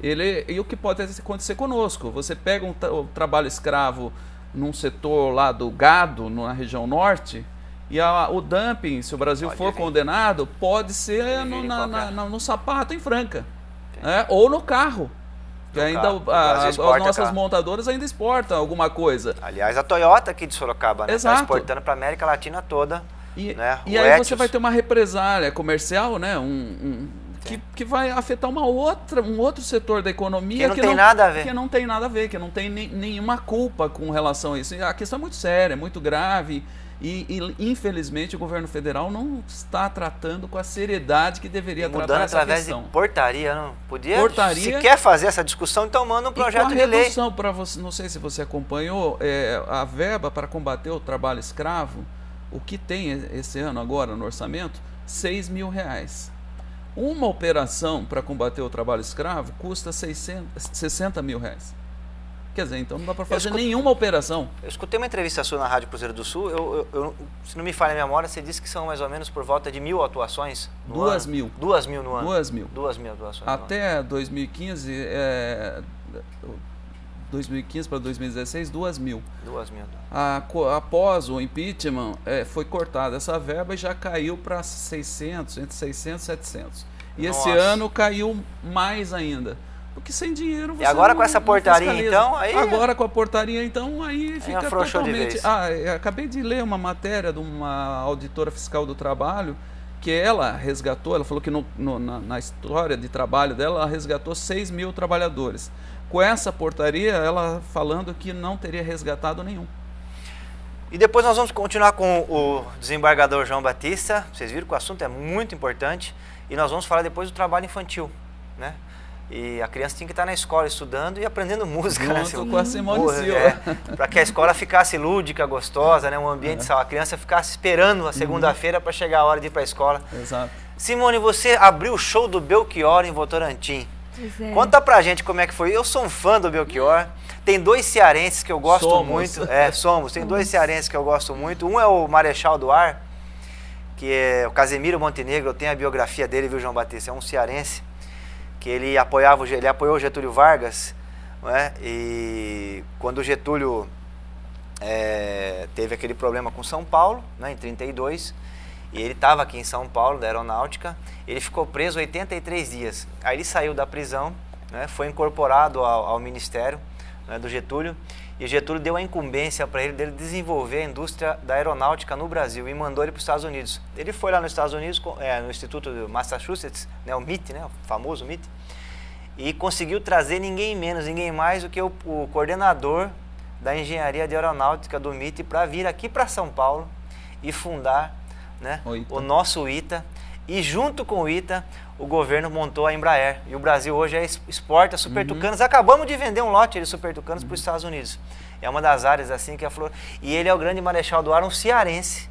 E o que pode acontecer conosco? Você pega o trabalho escravo num setor lá do gado, na região norte, e o dumping, se o Brasil for condenado, pode ser no sapato em Franca, ou no carro. Que ainda as nossas montadoras ainda exportam alguma coisa. Aliás, a Toyota aqui de Sorocaba, né, está exportando para a América Latina toda. Né, e aí você vai ter uma represália comercial, né, que vai afetar um outro setor da economia que não tem nada a ver. Que não tem nada a ver, que não tem nenhuma culpa com relação a isso. A questão é muito séria, é muito grave. E infelizmente o governo federal não está tratando com a seriedade que deveria tratar essa através questão. De portaria, não podia? Portaria, se quer fazer essa discussão, então manda um projeto de lei. Para você, não sei se você acompanhou, a verba para combater o trabalho escravo, o que tem esse ano agora no orçamento, R$6 mil. Uma operação para combater o trabalho escravo custa R$60 mil. Quer dizer, então não dá para fazer nenhuma operação. Eu escutei uma entrevista sua na Rádio Cruzeiro do Sul, se não me falha a memória, você disse que são mais ou menos por volta de 1.000 atuações no ano. 2.000. 2.000 no ano. 2.000. 2.000 atuações até 2015, 2015 para 2016, 2.000. 2.000. Após o impeachment, foi cortada essa verba e já caiu para 600, entre 600 e 700. E esse ano caiu mais ainda. Porque sem dinheiro você. E agora com essa portaria, então? Agora com a portaria, então, aí fica totalmente. Eu acabei de ler uma matéria de uma auditora fiscal do trabalho que ela resgatou, ela falou que na história de trabalho dela, ela resgatou 6 mil trabalhadores. Com essa portaria, ela falando que não teria resgatado nenhum. E depois nós vamos continuar com o desembargador João Batista. Vocês viram que o assunto é muito importante. E nós vamos falar depois do trabalho infantil, né? E a criança tinha que estar na escola estudando e aprendendo música, né? Com a Simone Silva. Para que a escola ficasse lúdica, gostosa, né? Um ambiente, a criança ficasse esperando a segunda-feira para chegar a hora de ir para a escola. Exato. Simone, você abriu o show do Belchior em Votorantim. Conta pra gente como é que foi. Eu sou um fã do Belchior. Tem 2 cearenses que eu gosto muito. Tem 2 cearenses que eu gosto muito. Um é o Marechal do Ar, que é o Casemiro Montenegro. Eu tenho a biografia dele, viu, João Batista? É um cearense que ele apoiou o Getúlio Vargas, né? E quando o Getúlio teve aquele problema com São Paulo, né, em 32, e ele estava aqui em São Paulo, da Aeronáutica, ele ficou preso 83 dias. Aí ele saiu da prisão, né, foi incorporado ao Ministério, né, do Getúlio, e o Getúlio deu a incumbência para ele dele desenvolver a indústria da aeronáutica no Brasil e mandou ele para os Estados Unidos. Ele foi lá nos Estados Unidos, no Instituto de Massachusetts, né, o MIT, né, o famoso MIT, e conseguiu trazer ninguém menos, ninguém mais do que o coordenador da engenharia de aeronáutica do MIT para vir aqui para São Paulo e fundar, né, o nosso ITA. E junto com o ITA, o governo montou a Embraer. E o Brasil hoje exporta Super Tucanos. Acabamos de vender um lote de Super Tucanos para os Estados Unidos. É uma das áreas assim que a Flor... E ele é o grande marechal do ar, um cearense,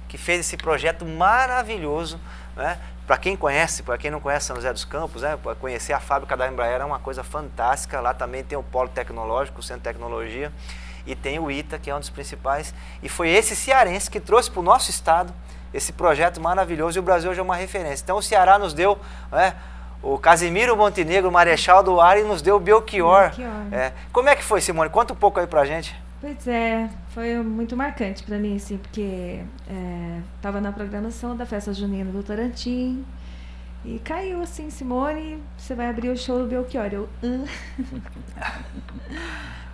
que fez esse projeto maravilhoso, né? Para quem conhece, para quem não conhece São José dos Campos, né? Para conhecer a fábrica da Embraer é uma coisa fantástica. Lá também tem o polo tecnológico, o centro de tecnologia, e tem o ITA, que é um dos principais. E foi esse cearense que trouxe para o nosso estado esse projeto maravilhoso, e o Brasil hoje é uma referência. Então o Ceará nos deu, né, o Casimiro Montenegro, marechal do ar, e nos deu o Belchior. Como é que foi, Simone? Conta um pouco aí pra gente. Pois é, foi muito marcante para mim, assim, porque estava na programação da festa junina do Tarantim e caiu assim, Simone, você vai abrir o show do Belchior.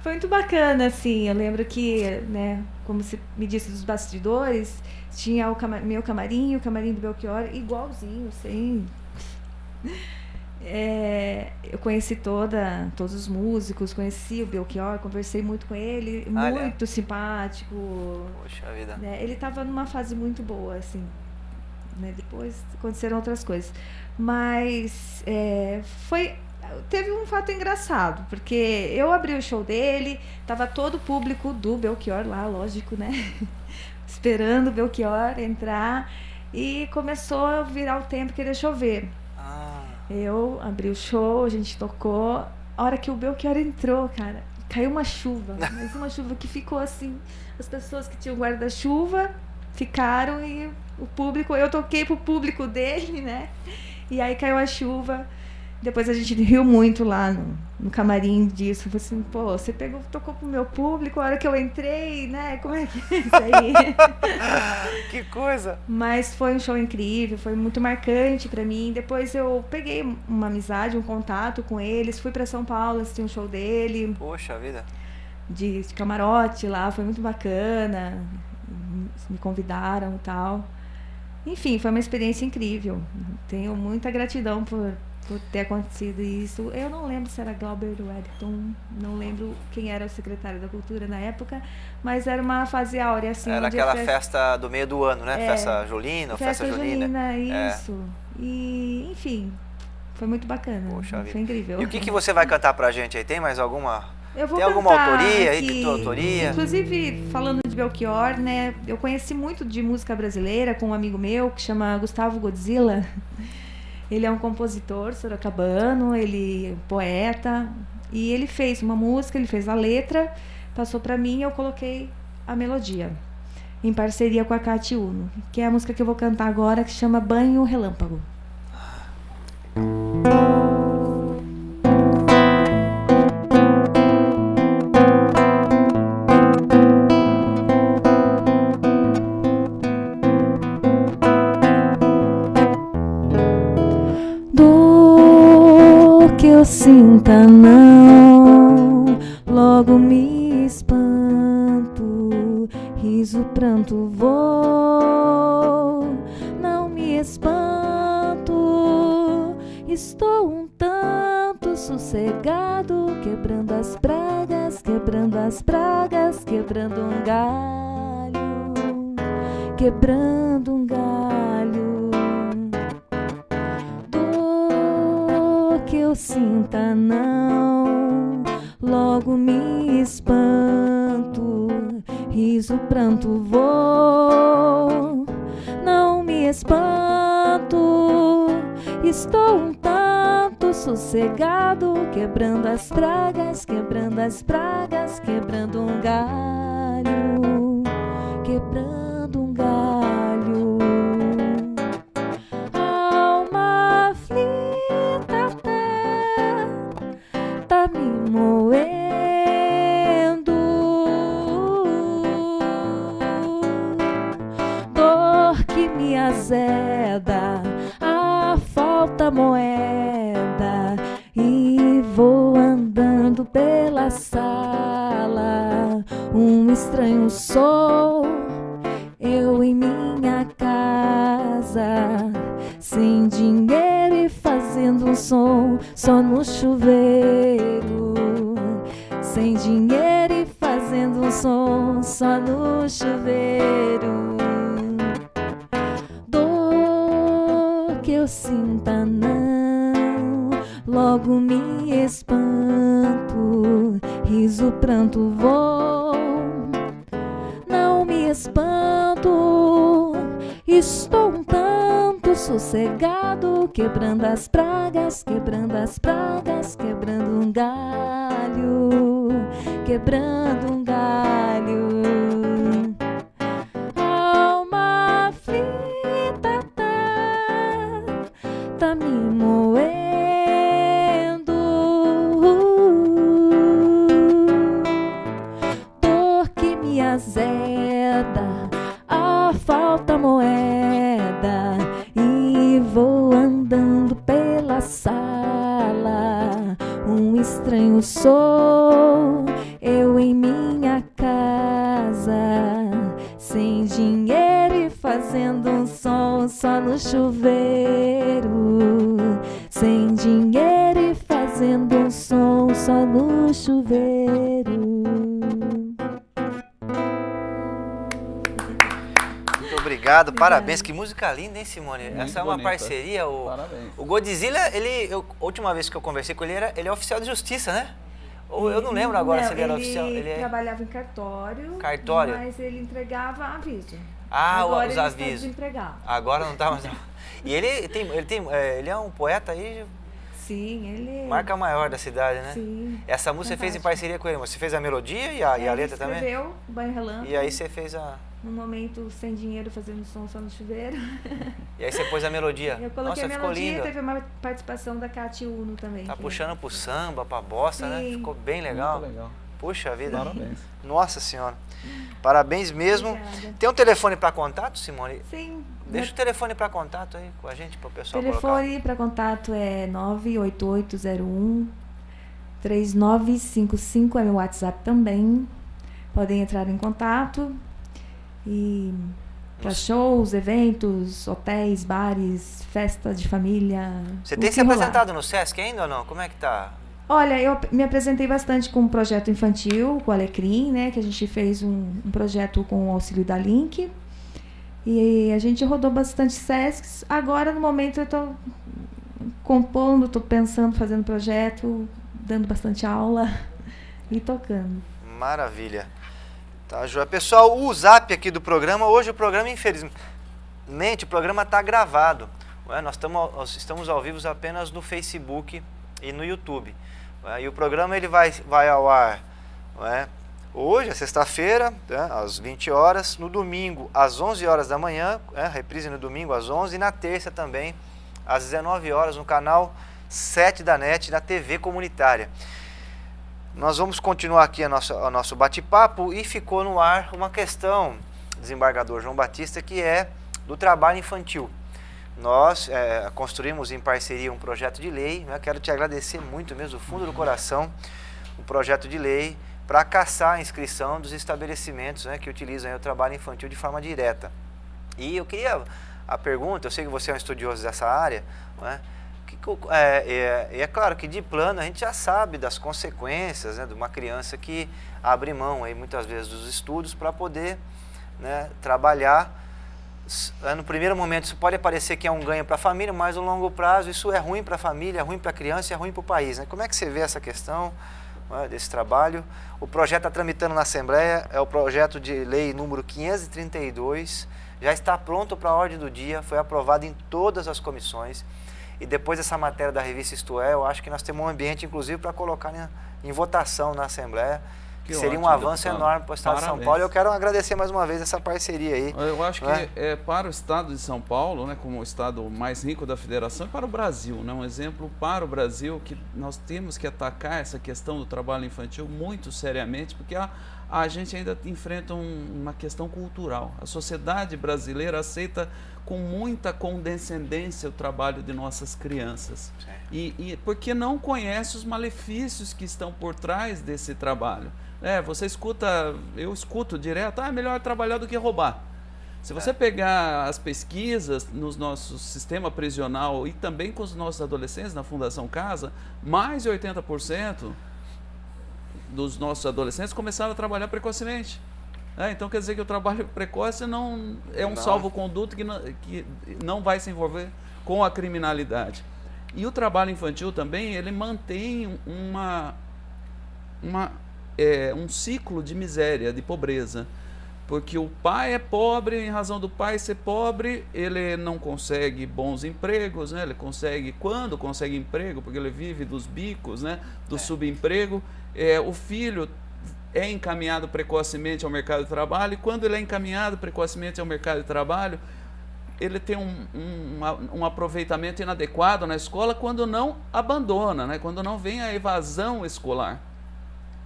Foi muito bacana, assim, eu lembro que, né, como você me disse dos bastidores, tinha o meu camarim, o camarim do Belchior, igualzinho, assim. Eu conheci todos os músicos, conheci o Belchior, conversei muito com ele, muito simpático. Poxa vida. Né? Ele estava numa fase muito boa, assim. Né? Depois aconteceram outras coisas. Mas teve um fato engraçado, porque eu abri o show dele, estava todo o público do Belchior lá, lógico, né? Esperando o Belchior entrar, e começou a virar o tempo, querer chover. Eu abri o show, a gente tocou. A hora que o Belchior entrou, cara, caiu uma chuva, mas uma chuva que ficou assim. As pessoas que tinham guarda-chuva ficaram, e o público, eu toquei pro público dele, né? E aí caiu a chuva. Depois a gente riu muito lá no camarim disso. Falei assim, pô, você tocou pro meu público, a hora que eu entrei, né? Como é que é isso aí? Que coisa! Mas foi um show incrível, foi muito marcante pra mim. Depois eu peguei uma amizade, um contato com eles, fui pra São Paulo assistir um show dele. Poxa vida! De camarote lá, foi muito bacana. Me convidaram e tal. Enfim, foi uma experiência incrível. Tenho muita gratidão por ter acontecido isso. Eu não lembro se era Glauber Wellington, não lembro quem era o secretário da Cultura na época, mas era uma fase áurea, assim. Era aquela festa do meio do ano, né? Festa julina, festa junina. Isso. E, enfim, foi muito bacana. Poxa, foi incrível. E o que você vai cantar pra gente aí? Tem mais alguma? Eu vou Tem alguma autoria aí, de tua autoria? Inclusive, falando de Belchior, né? Eu conheci muito de música brasileira com um amigo meu que chama Gustavo Godzilla. Ele é um compositor sorocabano, ele é poeta, e ele fez uma música, ele fez a letra, passou para mim e eu coloquei a melodia, em parceria com a Cati Uno, que é a música que eu vou cantar agora, que chama Banho Relâmpago. Sinta não, logo me espanto, riso, pranto, vou, não me espanto, estou um tanto sossegado, quebrando as pragas, quebrando as pragas, quebrando um galho, quebrando um galho. Que eu sinta não, logo me espanto, riso, pranto, vou, não me espanto, estou um tanto sossegado, quebrando as pragas, quebrando as pragas, quebrando um galho, quebrando um galho. Alma aflita tá me moendo, dor que me azeda, a falta moeda, e vou andando pela sala, um estranho sou, eu em minha casa, sem dinheiro e fazendo um som. só no chuveiro, sem dinheiro e fazendo um som só no chuveiro. Dor que eu sinta não, logo me espanto, riso, pranto, vou, não me espanto, estou um tanto sossegado, quebrando as pragas, quebrando as pragas, quebrando um galho, quebrando um galho. Alma aflita tá me moendo, dor que me azeda, a falta moeda, e vou andando pela sala, um estranho sou eu em minha casa, sem dinheiro e fazendo um som só no chuveiro, sem dinheiro e fazendo um som só no chuveiro. Muito obrigado, parabéns. Que música linda, hein, Simone? Muito Essa é uma bonita. parceria. Parabéns. O Godzilla, a última vez que eu conversei com ele, ele é oficial de justiça, né? Ou eu não lembro agora se ele era oficial. Ele trabalhava em cartório, Cartório? mas ele entregava aviso. Ah, agora os ele avisos. está desempregado. Agora não tá mais. E ele é um poeta aí, Sim, ele... marca maior da cidade, né? Sim. Essa música você fez em parceria com ele, você fez a melodia e a letra também? Ele escreveu Banho Relâmpago. E aí você fez a... No momento, sem dinheiro, fazendo som só no chuveiro. E aí você pôs a melodia. Eu coloquei Nossa, a ficou melodia e lindo. teve uma participação da Cati Uno também. Tá que- puxando pro samba, pra bossa, né? Sim. Ficou bem legal. Muito legal. Puxa vida. Parabéns. Nossa senhora. Parabéns mesmo. Obrigada. Tem um telefone para contato, Simone? Sim. Deixa o telefone para contato aí com a gente, para o pessoal colocar. Telefone para contato é 98801 3955, é meu WhatsApp também. Podem entrar em contato. E para shows, eventos, hotéis, bares, festa de família. Você o tem que se rolar. apresentado no Sesc ainda ou não? Como é que tá? Olha, eu me apresentei bastante com um projeto infantil, com o Alecrim, né? Que a gente fez um projeto com o auxílio da Link. E a gente rodou bastante Sescs. Agora, no momento, eu estou compondo, estou pensando, fazendo projeto, dando bastante aula e tocando. Maravilha. Tá, Joia. Pessoal, o zap aqui do programa, hoje o programa, infelizmente, o programa está gravado. Nós estamos ao vivo apenas no Facebook e no YouTube. E o programa ele vai ao ar hoje, é sexta-feira, às 20 horas, no domingo, às 11 horas da manhã, reprise no domingo às 11, e na terça também, às 19 horas, no canal 7 da NET, na TV comunitária. Nós vamos continuar aqui o nosso bate-papo e ficou no ar uma questão, desembargador João Batista, que é do trabalho infantil. Nós construímos em parceria um projeto de lei, quero te agradecer muito mesmo, do fundo do coração, o projeto de lei para caçar a inscrição dos estabelecimentos que utilizam o trabalho infantil de forma direta. E eu queria a pergunta, eu sei que você é um estudioso dessa área, é claro que de plano a gente já sabe das consequências de uma criança que abre mão aí, muitas vezes dos estudos para poder trabalhar. No primeiro momento isso pode parecer que é um ganho para a família, mas no longo prazo isso é ruim para a família, é ruim para a criança e é ruim para o país. Como é que você vê essa questão desse trabalho? O projeto está tramitando na Assembleia, é o projeto de lei número 532, já está pronto para a ordem do dia, foi aprovado em todas as comissões. E depois dessa matéria da revista Isto É, eu acho que nós temos um ambiente, inclusive, para colocar em votação na Assembleia, que seria um avanço enorme para o Estado de São Paulo. Eu quero agradecer mais uma vez essa parceria aí. Eu acho que para o Estado de São Paulo, como o Estado mais rico da Federação, e para o Brasil, um exemplo para o Brasil, que nós temos que atacar essa questão do trabalho infantil muito seriamente, porque a gente ainda enfrenta uma questão cultural. A sociedade brasileira aceita com muita condescendência o trabalho de nossas crianças. E porque não conhece os malefícios que estão por trás desse trabalho. Você escuta, eu escuto direto, é melhor trabalhar do que roubar. Se você pegar as pesquisas no nosso sistema prisional e também com os nossos adolescentes na Fundação Casa, mais de 80% dos nossos adolescentes começaram a trabalhar precocemente. Então quer dizer que o trabalho precoce não é um salvo-conduto que não vai se envolver com a criminalidade. E o trabalho infantil também, ele mantém um ciclo de miséria, de pobreza. Porque o pai é pobre, em razão do pai ser pobre, ele não consegue bons empregos, né? Ele consegue, quando consegue emprego, porque ele vive dos bicos, né? Do subemprego. O filho é encaminhado precocemente ao mercado de trabalho, e quando ele é encaminhado precocemente ao mercado de trabalho, ele tem um aproveitamento inadequado na escola quando não abandona, né? Quando não vem a evasão escolar.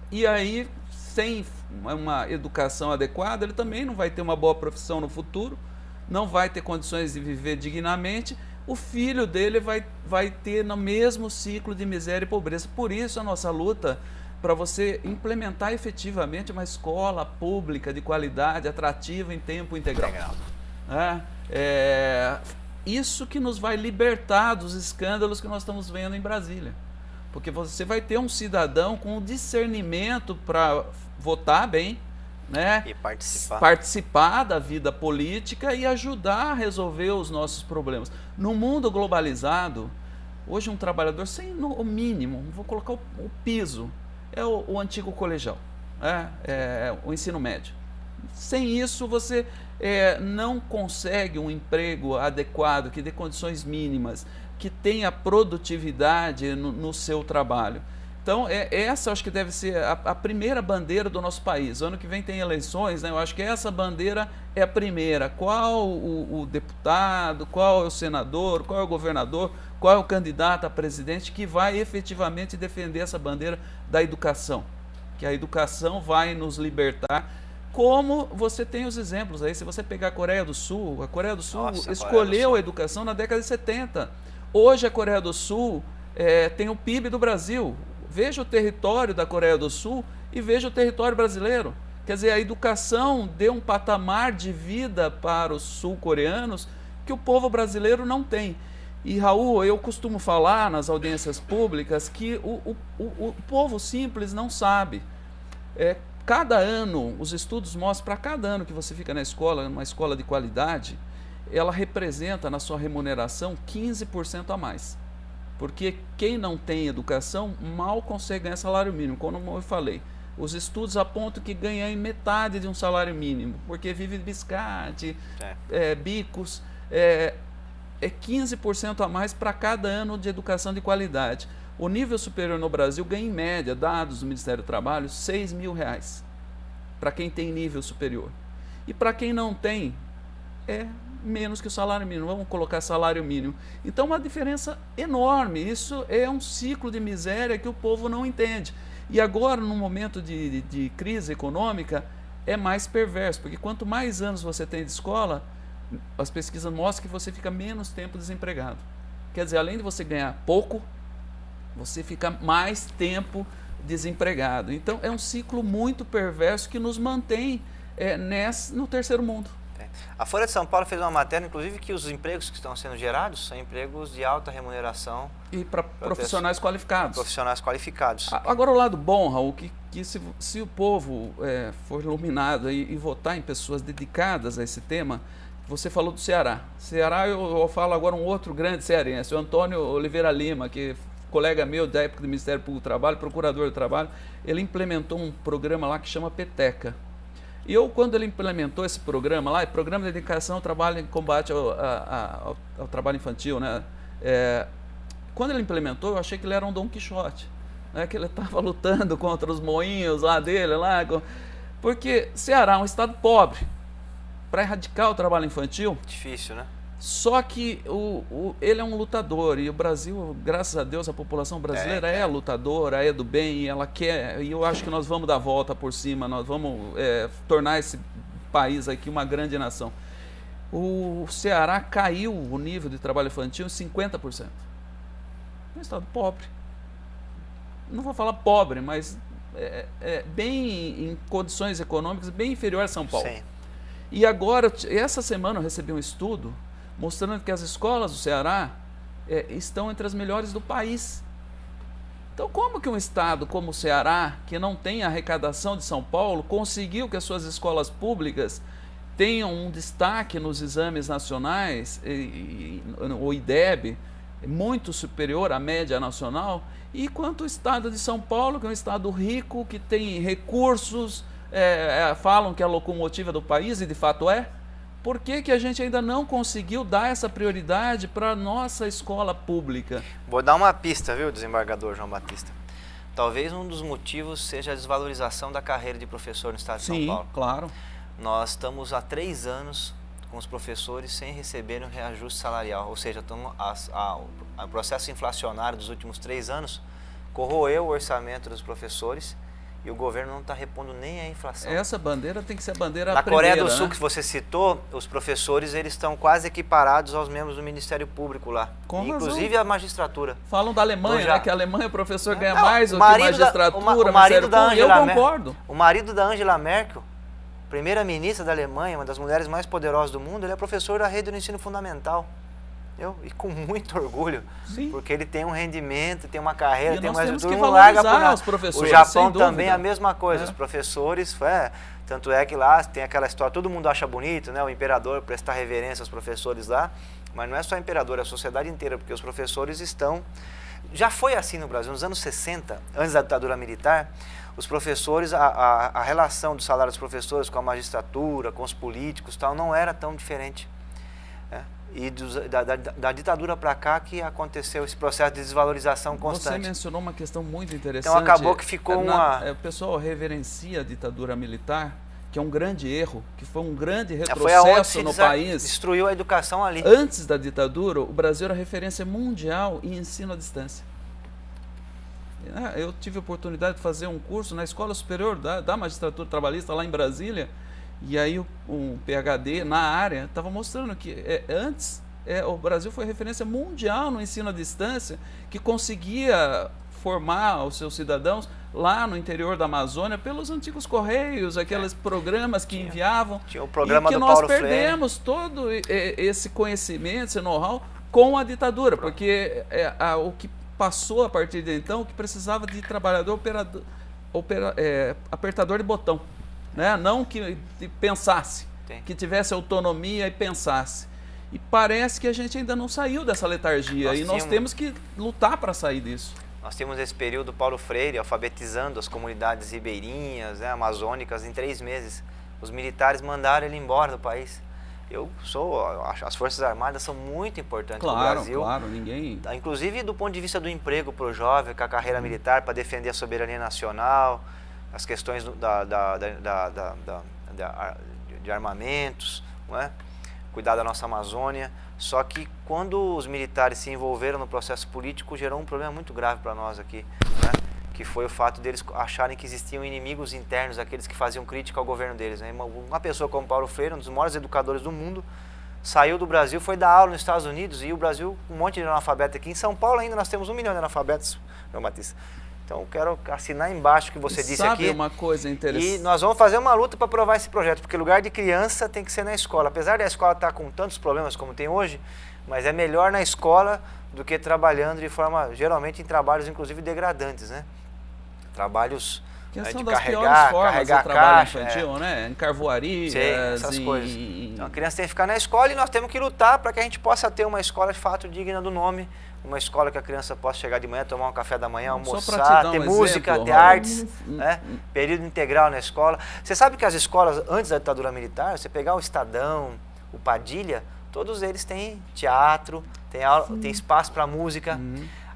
E aí, sem uma educação adequada, ele também não vai ter uma boa profissão no futuro, não vai ter condições de viver dignamente, o filho dele vai ter no mesmo ciclo de miséria e pobreza. Por isso a nossa luta para você implementar efetivamente uma escola pública de qualidade, atrativa em tempo integral. Isso que nos vai libertar dos escândalos que nós estamos vendo em Brasília. Porque você vai ter um cidadão com discernimento para votar bem, né? E participar da vida política e ajudar a resolver os nossos problemas. No mundo globalizado, hoje um trabalhador sem o mínimo, vou colocar o piso, é o antigo colegial, o ensino médio. Sem isso você não consegue um emprego adequado, que dê condições mínimas, que tenha produtividade no seu trabalho. Então, essa acho que deve ser a primeira bandeira do nosso país. Ano que vem tem eleições, né? Eu acho que essa bandeira é a primeira. Qual o deputado, qual é o senador, qual é o governador, qual é o candidato a presidente que vai efetivamente defender essa bandeira da educação? Que a educação vai nos libertar. Como você tem os exemplos aí, se você pegar a Coreia do Sul escolheu a educação na década de 70. Hoje a Coreia do Sul tem o PIB do Brasil. Veja o território da Coreia do Sul e veja o território brasileiro. Quer dizer, a educação deu um patamar de vida para os sul-coreanos que o povo brasileiro não tem. E, Raul, eu costumo falar nas audiências públicas que o povo simples não sabe. Cada ano, os estudos mostram, para cada ano que você fica na escola, numa escola de qualidade, ela representa na sua remuneração 15% a mais. Porque quem não tem educação mal consegue ganhar salário mínimo, como eu falei. Os estudos apontam que ganha em metade de um salário mínimo, porque vive de biscate, bicos, 15% a mais para cada ano de educação de qualidade. O nível superior no Brasil ganha em média, dados do Ministério do Trabalho, R$6 mil, para quem tem nível superior. E para quem não tem, menos que o salário mínimo, vamos colocar salário mínimo. Então, uma diferença enorme. Isso é um ciclo de miséria que o povo não entende. E agora, num momento de crise econômica, é mais perverso, porque quanto mais anos você tem de escola, as pesquisas mostram que você fica menos tempo desempregado. Quer dizer, além de você ganhar pouco, você fica mais tempo desempregado. Então, é um ciclo muito perverso que nos mantém no terceiro mundo. A Folha de São Paulo fez uma matéria, inclusive, que os empregos que estão sendo gerados são empregos de alta remuneração. E para profissionais qualificados. Profissionais qualificados. Agora, o lado bom, Raul, que se o povo for iluminado e votar em pessoas dedicadas a esse tema, você falou do Ceará. Ceará, eu falo agora um outro grande cearense, o Antônio Oliveira Lima, que colega meu da época do Ministério Público do Trabalho, procurador do trabalho, ele implementou um programa lá que chama Peteca. E quando ele implementou esse programa lá, Programa de Dedicação ao Trabalho em Combate ao Trabalho Infantil, né? Quando ele implementou, eu achei que ele era um Dom Quixote, né? Que ele estava lutando contra os moinhos lá dele, porque Ceará é um estado pobre. Para erradicar o trabalho infantil... Difícil, né? Só que ele é um lutador, e o Brasil, graças a Deus, a população brasileira é lutadora, é do bem, e ela quer, e eu acho que nós vamos dar a volta por cima, nós vamos tornar esse país aqui uma grande nação. O Ceará caiu o nível de trabalho infantil em 50%. É um estado pobre. Não vou falar pobre, mas bem em condições econômicas bem inferior a São Paulo. Sim. E agora, essa semana eu recebi um estudo mostrando que as escolas do Ceará estão entre as melhores do país. Então, como que um estado como o Ceará, que não tem a arrecadação de São Paulo, conseguiu que as suas escolas públicas tenham um destaque nos exames nacionais, o IDEB, muito superior à média nacional, enquanto o estado de São Paulo, que é um estado rico, que tem recursos, falam que é a locomotiva do país, e de fato é, por que que a gente ainda não conseguiu dar essa prioridade para a nossa escola pública? Vou dar uma pista, viu, desembargador João Batista? Talvez um dos motivos seja a desvalorização da carreira de professor no estado de São Paulo. Sim, claro. Nós estamos há 3 anos com os professores sem receberem um reajuste salarial, ou seja, o processo inflacionário dos últimos 3 anos corroeu o orçamento dos professores e o governo não está repondo nem a inflação. Essa bandeira tem que ser a bandeira Na primeira, Coreia do Sul, né? que você citou, os professores eles estão quase equiparados aos membros do Ministério Público lá, inclusive a magistratura. Falam da Alemanha, né? Que a Alemanha o professor ganha Não, mais do que magistratura, o marido da Ministério Público, Angela eu concordo. O marido da Angela Merkel, primeira-ministra da Alemanha, uma das mulheres mais poderosas do mundo, ele é professor da rede do ensino fundamental. E com muito orgulho, Sim. porque ele tem um rendimento, tem uma carreira, E tem nós uma temos que estrutura, não larga valorizar por os professores, O Japão sem também dúvida. é a mesma coisa, os professores, tanto é que lá tem aquela história, todo mundo acha bonito, né, o imperador prestar reverência aos professores lá, mas não é só o imperador, é a sociedade inteira, porque os professores estão... Já foi assim no Brasil, nos anos 60, antes da ditadura militar, os professores, a relação do salário dos professores com a magistratura, com os políticos, tal, não era tão diferente. E da ditadura para cá que aconteceu esse processo de desvalorização constante. Você mencionou uma questão muito interessante. Então acabou que ficou o pessoal reverencia a ditadura militar, que é um grande erro, que foi um grande foi aonde retrocesso no país. Destruiu a educação ali. Antes da ditadura, o Brasil era referência mundial em ensino à distância. Eu tive a oportunidade de fazer um curso na Escola Superior da Magistratura Trabalhista lá em Brasília, e aí um PhD na área estava mostrando que antes o Brasil foi referência mundial no ensino à distância, que conseguia formar os seus cidadãos lá no interior da Amazônia pelos antigos correios, aqueles programas que enviavam. Tinha o programa e que do nós Paulo perdemos todo esse conhecimento, esse know-how com a ditadura, porque o que passou a partir de então, que precisava de trabalhador apertador de botão. Né? Não que pensasse, que tivesse autonomia e pensasse. E parece que a gente ainda não saiu dessa letargia nós temos que lutar para sair disso. Nós temos esse período Paulo Freire alfabetizando as comunidades ribeirinhas, amazônicas em 3 meses. Os militares mandaram ele embora do país. As Forças Armadas são muito importantes no Brasil. Claro, ninguém... Inclusive do ponto de vista do emprego para o jovem, com a carreira militar, para defender a soberania nacional, as questões de armamentos, não é? Cuidar da nossa Amazônia. Só que quando os militares se envolveram no processo político, gerou um problema muito grave para nós aqui, né? Que foi o fato deles acharem que existiam inimigos internos, aqueles que faziam crítica ao governo deles. Né? Uma pessoa como Paulo Freire, um dos maiores educadores do mundo, saiu do Brasil, foi dar aula nos Estados Unidos, e o Brasil, um monte de analfabeto aqui. Em São Paulo ainda nós temos 1 milhão de analfabetos, João Batista. Então eu quero assinar embaixo o que você disse aqui. Sabe uma coisa interessante? E nós vamos fazer uma luta para aprovar esse projeto, porque lugar de criança tem que ser na escola. Apesar da escola estar com tantos problemas como tem hoje, mas é melhor na escola do que trabalhando de forma, geralmente em trabalhos inclusive degradantes, né? Trabalhos são de das piores formas de trabalho caixa, infantil, né? Em carvoarias. Sim, essas coisas. Então a criança tem que ficar na escola e nós temos que lutar para que a gente possa ter uma escola de fato digna do nome, uma escola que a criança possa chegar de manhã, tomar um café da manhã, almoçar, ter música, ter artes, né? Período integral na escola. Você sabe que as escolas, antes da ditadura militar, você pegar o Estadão, o Padilha, todos eles têm teatro, tem espaço para música.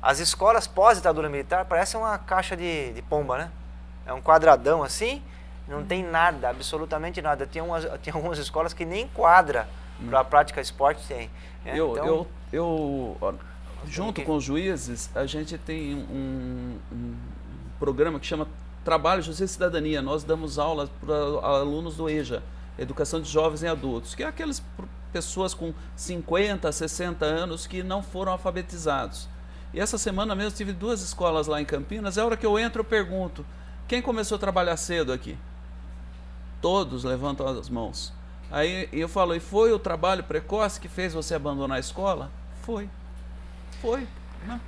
As escolas pós-ditadura militar parecem uma caixa de pomba, né? É um quadradão assim, não tem nada, absolutamente nada. Tem algumas escolas que nem quadra para a prática de esporte tem. Né? Junto com os juízes, a gente tem um programa que chama Trabalho, Justiça e Cidadania. Nós damos aulas para alunos do EJA, Educação de Jovens e Adultos, que é aquelas pessoas com 50, 60 anos que não foram alfabetizados. E essa semana mesmo tive 2 escolas lá em Campinas, a hora que eu entro eu pergunto, quem começou a trabalhar cedo aqui? Todos levantam as mãos. Aí eu falo, e foi o trabalho precoce que fez você abandonar a escola? Foi. Foi. Né?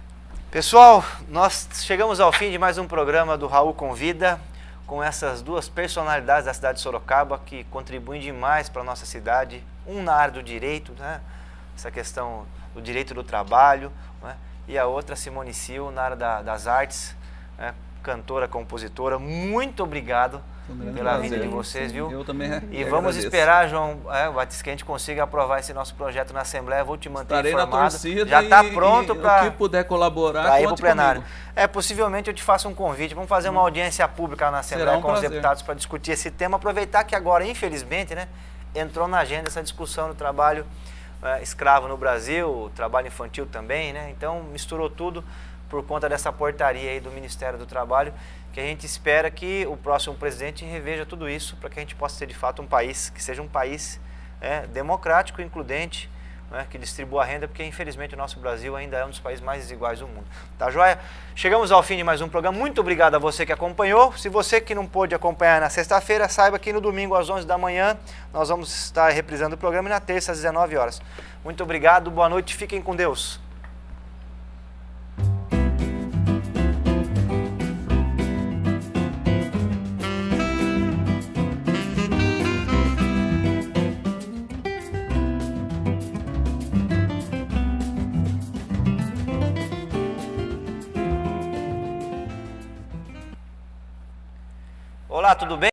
Pessoal, nós chegamos ao fim de mais um programa do Raul Convida, com essas duas personalidades da cidade de Sorocaba que contribuem demais para a nossa cidade, um na área do direito, né? Essa questão do direito do trabalho, né? E a outra, Simone Sil, na área das artes, né? Cantora, compositora. Muito obrigado pela vinda de vocês, viu? Eu também. E vamos esperar, João Batista, que a gente consiga aprovar esse nosso projeto na Assembleia. Vou te manter Estarei informado. na torcida. Já está pronto para o que puder colaborar, ir para o plenário. Comigo. Possivelmente eu te faço um convite. Vamos fazer uma audiência pública na Assembleia com os deputados para discutir esse tema. Aproveitar que agora, infelizmente, né, entrou na agenda essa discussão do trabalho escravo no Brasil, trabalho infantil também, né? Então misturou tudo por conta dessa portaria aí do Ministério do Trabalho, que a gente espera que o próximo presidente reveja tudo isso para que a gente possa ter de fato um país que seja um país democrático, includente, né, que distribua a renda, porque infelizmente o nosso Brasil ainda é um dos países mais desiguais do mundo. Tá joia? Chegamos ao fim de mais um programa. Muito obrigado a você que acompanhou. Se você que não pôde acompanhar na sexta-feira, saiba que no domingo às 11 da manhã nós vamos estar reprisando o programa e na terça às 19 horas. Muito obrigado, boa noite, fiquem com Deus. Olá, tudo bem?